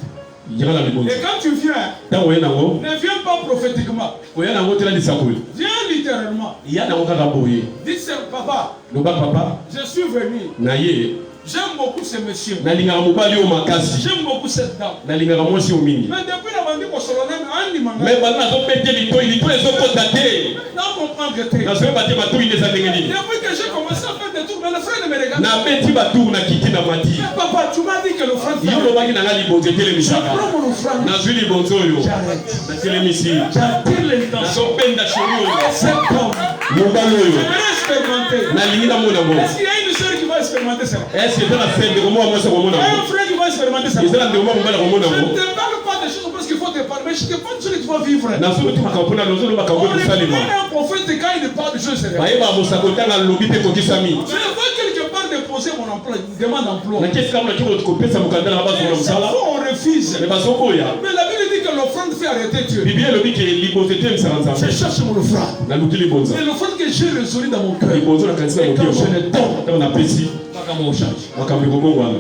yaka na libonza Et quand tu viens, ntango oye nango ne viens pas prophétiquement. oya nango tela lisakoli Viens littéralement. ya nango kaka boye Dis papa, loba papa je suis venu. na ye J'aime beaucoup ce monsieur. nalingaka mobali oyo makasi J'aime beaucoup cette dame. nalingaka mwasi oyo mingi Mais depuis la bande au solennel, Andy Manga. me bana nazopete litoi ezokota te Là, on comprend que t'es. nazoyeba te batoi nde eza ndenge nini Depuis que j'ai commencé à faire des tours, mais le frère ne me regarde pas. nabeti batour na kiti na mati Mais papa, tu m'as dit que l'offrande fait yo arrêter. lobaki nanga libonzo Je etelemisaka prends mon offrande. nazwi libonzo oyo J'arrête. natelemisi J'attire l'intention. nazopenda sheri oyo Cet homme. mobali Je oyo vais expérimenter. nalingi namona ngo Est-ce qu'il y a une soeur qui va expérimenter ça? eske eza na se ndeko moko mwasi akomona Il y a ngo un frère qui va expérimenter ça. eza na ndeko moko mobali akomona Je ne ngo te parle pas des choses parce qu'il faut te parler, mais je te parle de ce que tu vas vivre. nazoki makambo mpona lozoloba On kango est ekosalema un prophète quand il parle de choses sérieuses. bayeba mosako ntanga lobi mpe ekokisami Je vais quelque part déposer mon emploi, une demande d'emploi. naki esika mona kiko kopesa mokanda na bazonga Et chaque mosala fois on refuse. me bazoboya Mais la Bible dit que l'offrande fait arrêter Dieu. biblia elobi ke libonzo etelemisaka Je nzambe cherche mon offrande. naluki libonza C'est l'offrande que j'ai résolu dans mon cœur. libonzo nakanisi na Et quand je motema le donne, ntango napesi makambo ochange. makambo ekobongwana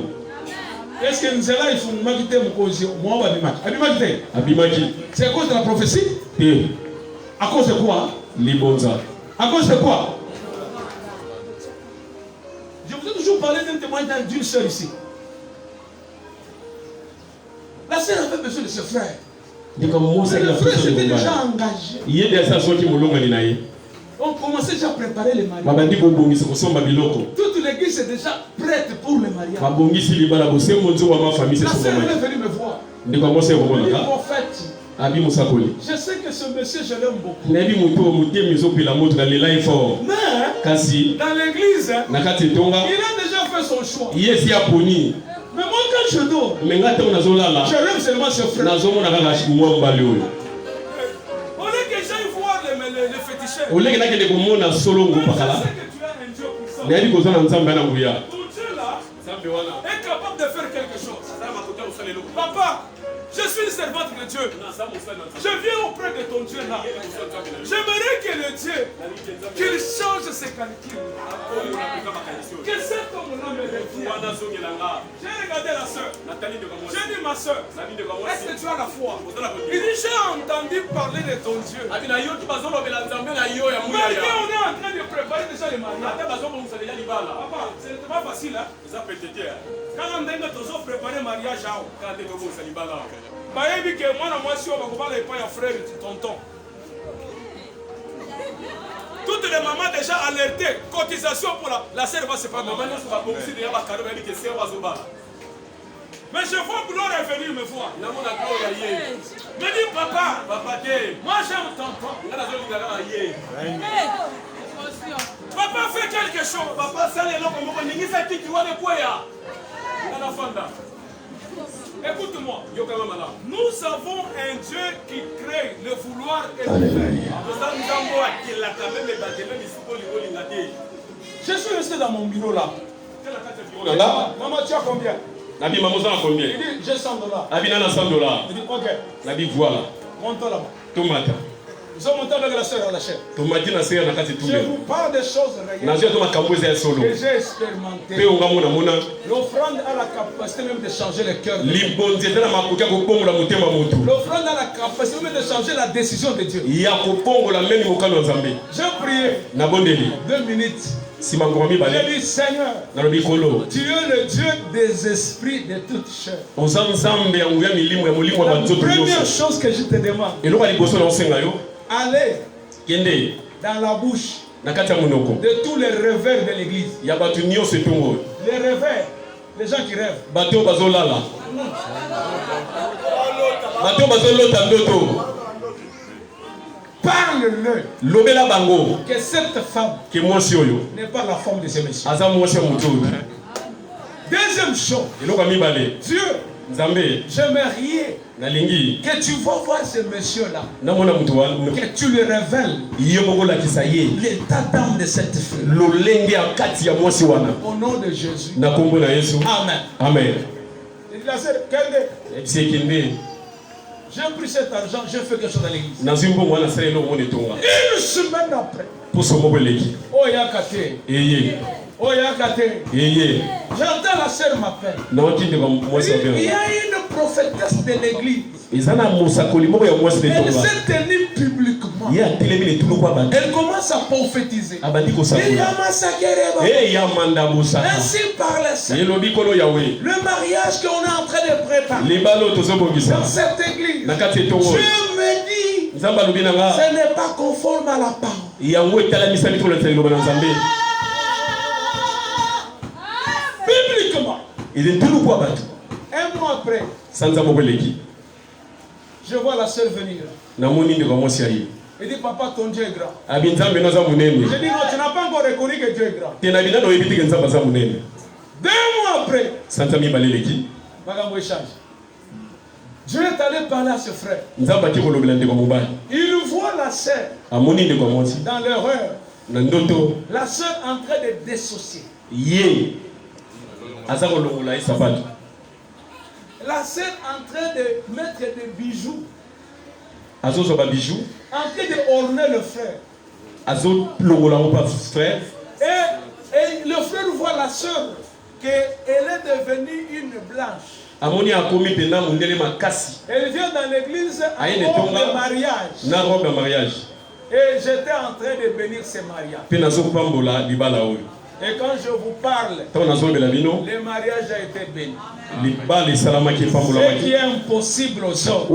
Est-ce que nzela ifungumaki te mokonzi mwaba abimaki? Abimaki te. abimaki C'est à cause de la prophétie? te À cause de quoi? libonza À cause de quoi? Je vous ai toujours parlé d'un témoignage d'une sœur ici. La sœur avait besoin de ce frère. ndeko Mais mosaki le na frère poso s'était libonza déjà engagé. ye de asa soki molongani na ye On commençait déjà à préparer les mariages. babandi kobongisa kosomba biloko Toute l'église est déjà prête pour le mariage. babongisi libala bosembo nzongo ya mafamille La sœur sesomamaki est venue me voir. ndeko mwasi Elle dit, ekomonaka prophète, abi mosakoli je sais que ce monsieur, je l'aime beaucoup. nayebi moto motema ezopela moto nalela ye fort Mais Kasi. Dans l'église, il a déjà fait son choix. Yes, ya poni. Mais moi, quand je dors, Mais ngate unazolala. je rêve seulement ce frère. Nazomona kaka mwambali oyo. On est que j'aille voir les féticheurs. Oleke nakende komona solongo pakala. Je sais que tu as un Dieu puissant. Nayebi kozana nzambe na nguya. Ton Dieu là est capable de faire quelque chose. Papa, je suis une servante de Dieu. Je viens auprès de ton Dieu là. J'aimerais que le Dieu, qu'il change ses calculs. Que cet homme-là me revienne. J'ai regardé la soeur. J'ai dit ma soeur, est-ce que tu as la foi? Il dit j'ai entendu parler de ton Dieu. Malgré on est en train de préparer déjà les mariages. Papa, ce n'est pas facile. Quand on a préparé le mariage, bayebi ke mwana mwasi oyo bakobala epai ya frère tonton. Toutes les mamans déjà alertées, cotisation pour la sœur va se faire. Mais je vois gloire venir me voir. Me dit papa, moi j'aime tonton. Papa fait quelque chose. Papa ça les locaux me dit ça qui doit le quoi. Écoute-moi, nous avons un Dieu qui crée le vouloir et le faire. Je suis resté dans mon bureau là. Maman, tu as combien? Nabi maman ça combien? Il dit j'ai $100. Nabi nana $100. Il dit ok. Nabi voilà. Monte là-bas. Tomata. Nous sommes montés avec la sœur à la chaîne. Je vous parle des choses réelles que j'ai expérimenté. L'offrande a la capacité même de changer le cœur. L'offrande a la capacité même de changer la décision de Dieu. J'ai prié 2 minutes. J'ai dit Seigneur, tu es le Dieu des esprits de toutes choses. La première chose que je te demande, allez dans la bouche de tous les rêveurs de l'église. Les rêveurs, les gens qui rêvent. Parle-le que cette femme n'est pas la femme de ce monsieur. Deuxième chose, Dieu, j'aimerais que tu vas voir ce monsieur-là, que tu lui révèles l'état d'âme de cette femme. Au nom de Jésus. Amen. Amen. J'ai pris cet argent, j'ai fait quelque chose dans l'église. Une semaine après. Oh Yakate. Oh Yakate. J'entends la sœur m'appelle. Il y a une prophétesse de l'église. Elle s'est tenue publiquement. Elle commence à prophétiser. Ainsi parle ça. Le mariage qu'on est en train de préparer dans cette église. Dieu me dit, ce n'est pas conforme à la parole. Bibliquement. Un mois après, je vois la sœur venir. Il dit, papa, ton Dieu est grand. Je dis, non, tu n'as pas encore reconnu que Dieu est grand. 2 mois après, Magambo échange. Dieu est allé parler à ce frère. Il voit la sœur dans l'erreur. La sœur en train de dissocier. La sœur en train de mettre des bijoux. En train de orner le frère. Et le frère voit la sœur qu'elle est devenue une blanche. Elle vient dans l'église en robe de mariage. Et j'étais en train de bénir ces mariages. Et quand je vous parle, le mariage a été béni. Ce qui est impossible aux hommes,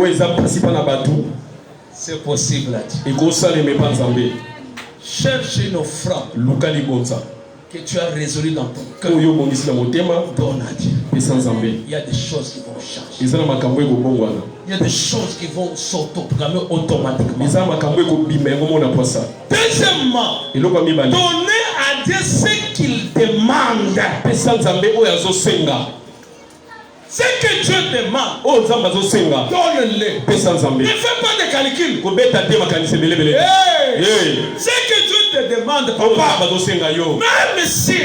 c'est possible à Dieu. Cherche une offrande que tu as résolue dans ton cœur. Donne à Dieu. Il y a des choses qui vont changer. Il y a des choses qui vont s'autoprogrammer automatiquement. Deuxièmement, donner à Dieu ce qu'il demande. Ce que Dieu demande, donne-le. Ne fais pas de calcul. Ce que Dieu te demande, papa, même si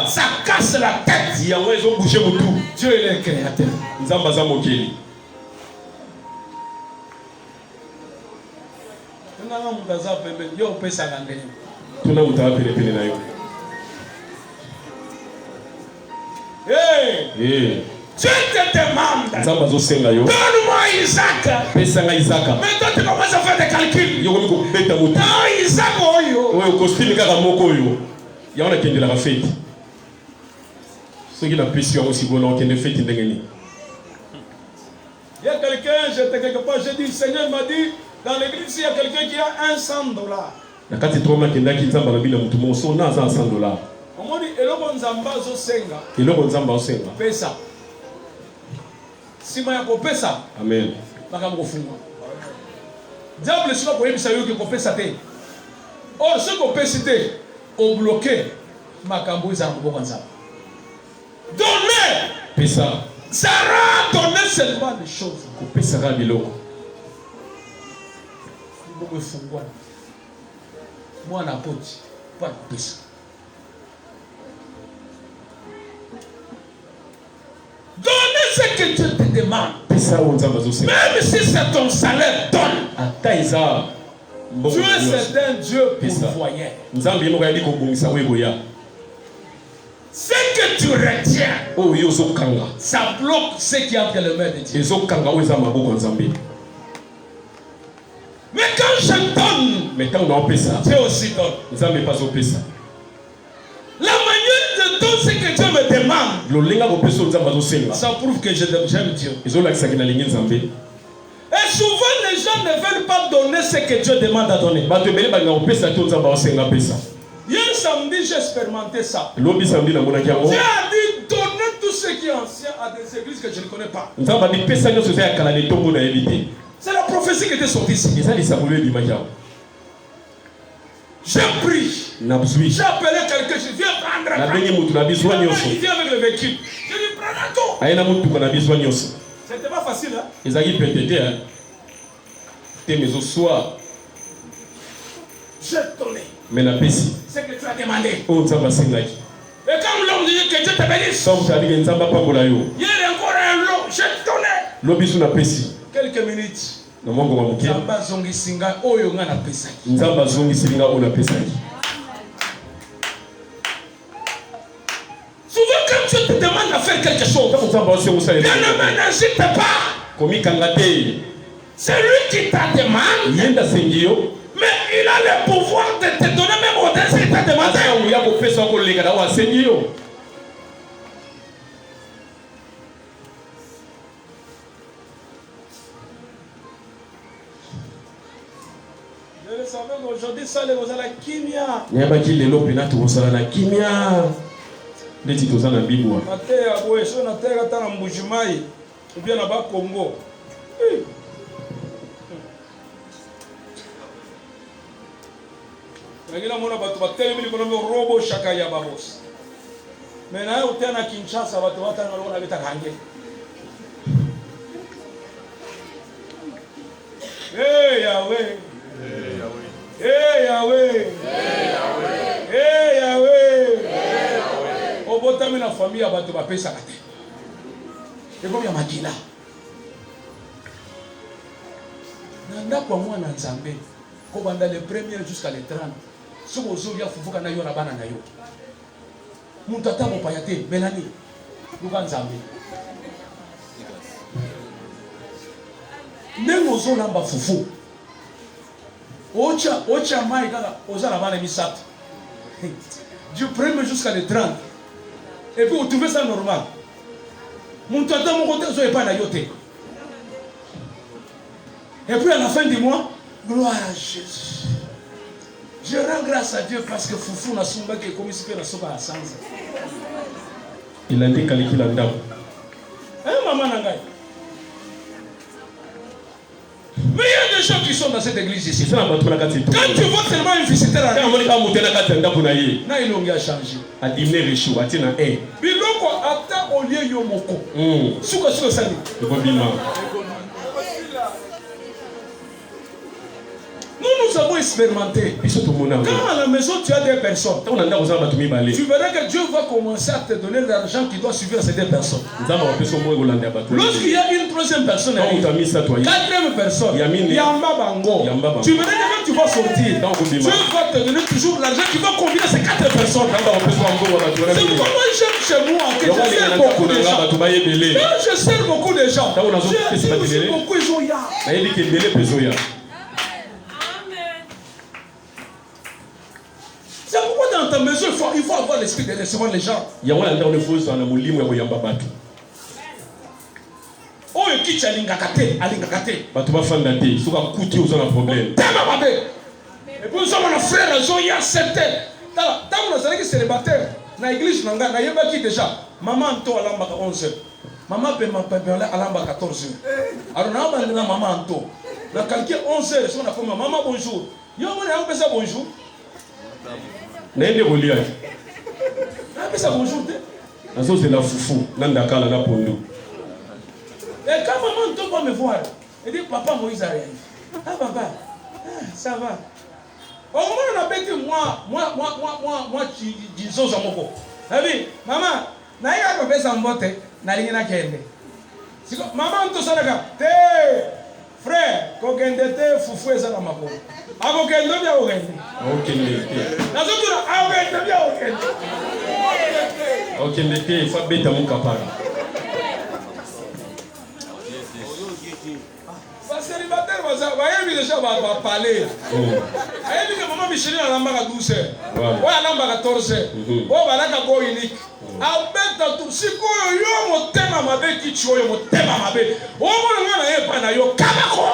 ça casse la tête, Dieu est le créateur. Dieu te demande, donne-moi Isaac. Mais toi tu commences à faire des calculs. Non, Isaac, il y a quelqu'un, j'étais quelque part, j'ai dit, le Seigneur m'a dit, dans l'église, il y a quelqu'un qui a $100. On m'a dit, eloko nzamba senga. Pesa. Si maya ko pesa. Amen. Makambo kofungwa. Diable siko ko yebisa yo ko pesa te. Oh, ce ko pesa te, o bloqué makambo za ko nzamba. Donner. Pesa. Sarah donner seulement des choses. Ko pesa ra biloko. Boko fungwa. Moi na poti, pas pesa. Donne ce que Dieu te demande. Même si c'est ton salaire, donne. Dieu c'est un Dieu pourvoyeur. Ce que tu retiens, ça bloque ce qui est entre les mains de Dieu. Mais quand je donne, Dieu aussi donne. La manière de donner ce que Dieu me demande, ça prouve que j'aime Dieu. Et souvent les gens ne veulent pas donner ce que Dieu demande à donner. Hier samedi, j'ai expérimenté ça. Dieu a dit donner tout ce qui est ancien à des églises que je ne connais pas. C'est la prophétie qui était sortie ici. J'ai pris. J'ai appelé quelqu'un, je viens prendre. Il vient avec le véhicule. Je lui prends la tout. C'était pas facile, hein? J'ai donné. C'est que tu as demandé. Et comme l'homme dit que Dieu te bénisse. Hier encore un lot, j'ai donné. Quelques minutes. Nzamba zongisinga oyo nga na pesaki. Souvent quand Dieu te demande de faire quelque chose, n'hésite pas. C'est lui qui t'a demandé. Mais il a le pouvoir de te donner même au dessus de ta demande. Je savais qu'aujourd'hui, ça les vous à la kimia. Maté aboye so na terre ta na Mbujimai ou bien na Congo. Ngina mona batu batelemi likono robo shaka ya babos. Mais na yo tena Kinshasa batu batanga lona beta kange. Hey Yahweh. Hey Yahweh. Hey Yahweh. Hey Yahweh. Hey Yahweh. Obotami na famille batu bapesa kate. Eko ya makila. Nanda kwa mwana Nzambe. Ko banda le premier jusqu'à le 30. Soko zoya fufuka na yo na bana na yo. Muntata mo payate Melanie. Luka Nzambe. Nengo zo lamba fufu. Ocha mai kaka oza na bana misatu. Du premier jusqu'à le 30. Et puis vous trouvez ça normal. Muntata mo kote zo epa na yo te. Et puis à la fin du mois, gloire à Jésus. Je rends grâce à Dieu parce que Foufou n'a pas que comme si la soba à Sanza. Il a dit qu'il a dit. Hein, maman Nangai. Mais il y a des gens qui sont dans cette église ici. Quand tu vois seulement une visiteuse, là, il a changé. Biloko ata olie yomoko. Suka suka sani. Nous avons expérimenté. Quand à la maison tu as des personnes, tu verras que Dieu va commencer à te donner l'argent qui doit suivre ces deux personnes. Lorsqu'il y a une troisième personne, quatrième personne, Yamba Bango, tu verras que quand tu vas sortir, Dieu va te donner toujours l'argent qui va combiner ces quatre personnes. C'est pourquoi moi j'aime chez moi que je sers beaucoup de gens. Quand je sers beaucoup de gens, je dis aussi beaucoup de gens. C'est pourquoi dans ta maison, il faut avoir l'esprit de recevoir les gens. Oh, qui t'a l'ingakate, alingakate. Et puis nous sommes un frère, il y a certains. Tant que nous sommes célibataires, dans l'église, nous avons déjà. Maman Anto à l'amba 11h. Maman Pema à l'amba 14h. Alors, nous avons maman Anto. Dans quelqu'un 11h, on a fait maman bonjour. Yo, on a fait ça bonjour. Naende Golia. Ah, mais ça bonjour. Azo c'est la foufou, nanda kala na pondo. Et quand maman ne doit pas me voir, elle dit papa Moïse arrive. Ah papa, ça va. Au moment où on a dit moi disons à mon corps. Abi, maman, naïa pas fait ça mbote, na lingina kende. Siko maman to sanaka, te frère, ko kende te foufou eza na mako. Ako kende bia o kende. Okende. Na zoto na ako kende bia o kende. Okende te fa beta mon kapara. Célibataire, vous avez déjà parler. Vous avez vu que maman Micheline a l'amba 12 heures. Oui, a l'amba 14 heures. Oui, voilà qu'à quoi unique. Avec tout, si vous avez un thème à ma belle qui tue, un thème à ma belle. Au moins, on a un pan à yo. Kabako.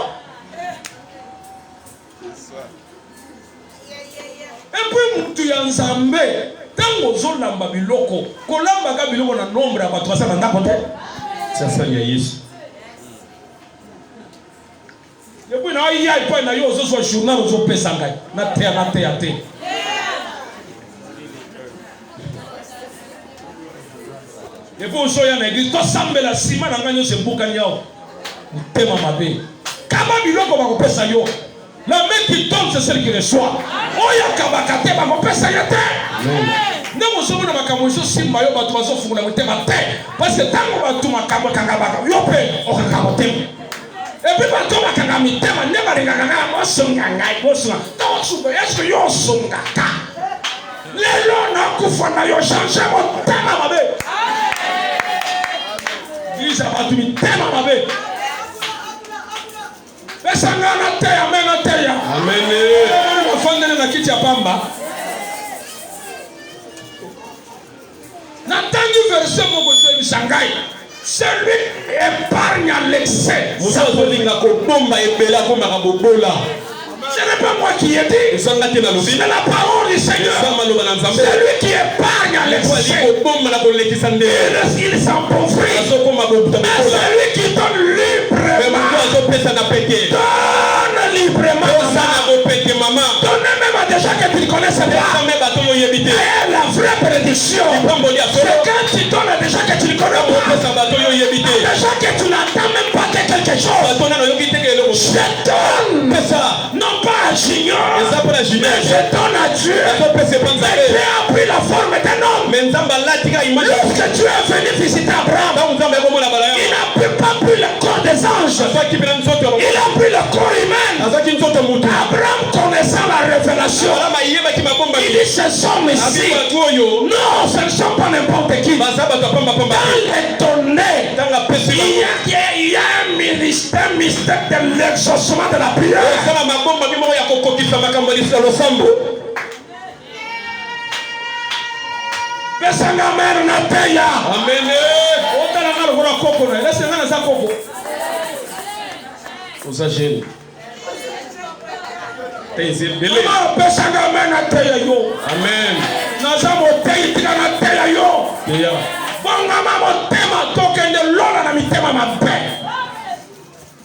Et puis, tu y as un zambé. Tant que vous avez l'amba biloko, que l'amba biloko na nombre à 300 ans. Ça, ça y a Yesu. Et puis, il y a un journal où je peux s'engager. Na terre. Et puis, on a l'église. Toi, Sambé, la ciment, on a gagné ce boucan. Vous t'aimez ma vie. Comment il va ça yo? La main qui tombe, c'est celle qui reçoit. Oh, il y a Kabakate, va couper ça yo. Nous sommes dans ma camouflage, si maillot, va tout façon, la parce que tant qu'on va tout ma camouflage, yo paye, on va camoufler. Et puis, quand on a mis des gens, on a dit est-ce que yo sont kaka? Les gens n'ont pas changé mon thème à ma bête. Dis à ma vie, thème à ma bête. Mais ça n'a pas été, amen. Amen. On va faire la kiti à Pamba. N'attendez verset pour que vous Shanghai. Celui qui épargne à l'excès. Ce n'est pas moi qui ai dit. C'est la parole du Seigneur. Celui qui épargne à l'excès. Il s'appauvrit. Mais celui qui donne librement. Donne librement. Donne même à des gens que tu ne connaissais pas. La vraie prédiction. C'est quand tu donnes à des gens que tu ne connais pas. Des gens que tu n'attends même pas de quelque chose. Je donne. Non pas à Junior. Mais je donne à Dieu. Mais Dieu a pris la forme d'un homme. Lorsque Dieu est venu visiter Abraham, il n'a pas pris le corps des anges. Il a pris le corps humain. Abraham connaissant la révélation, il dit ce sont ici. Non, ce ne sont pas n'importe qui. Dans les données, il y a un mystère de l'exaucement de la prière.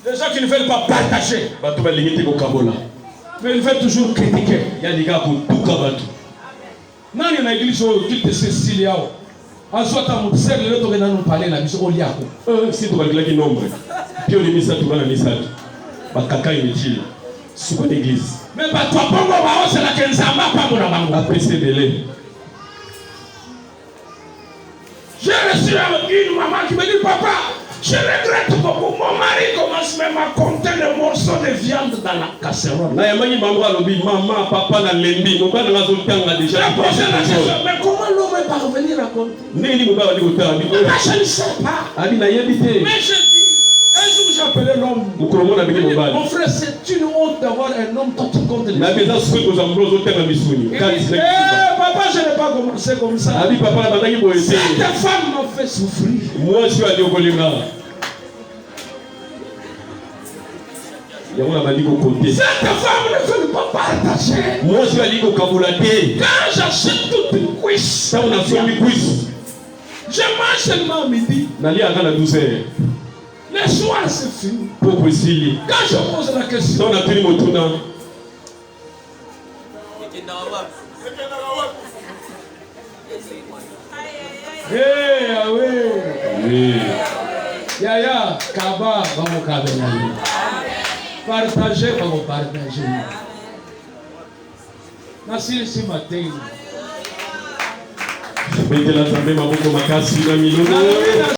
Les gens qui ne veulent pas partager. Mais ils veulent toujours critiquer. Nani na église qui te Cécilie yao. Azota mutser leo tokena no parler na biso oliako. Si tu vas qui nombre. Puis on limite ça tu vas la misa. Bakaka inutile. Sous l'église. Mais pas toi bongo ba ose la kenzamba pa mona bango. Après c'est belé. J'ai reçu une maman qui me dit papa, je regrette beaucoup. Mon mari commence même à compter les morceaux de viande dans la casserole. Na yamani bango alobi maman papa na lembi mon père na zotanga déjà. Mais comment l'homme est parvenu à compter? Nini mon père dit otanga. Je ne sais pas. Abi na yebité. Mais je dis un jour j'appelais l'homme. Mon frère, c'est une honte d'avoir un homme qui compte les choses. Papa, je n'ai pas commencé comme ça. Cette femme m'a fait souffrir. Moi, je suis allé au Colinga. Cette femme ne veut pas partager. Moi, je suis allé au Kabulate. Quand j'achète toute une cuisse, je mange seulement à midi. Le soir, c'est fini. Quand je pose la question, Yaya, Kaba, vamos caber. Partager, vamos partager. Nasci esse matin.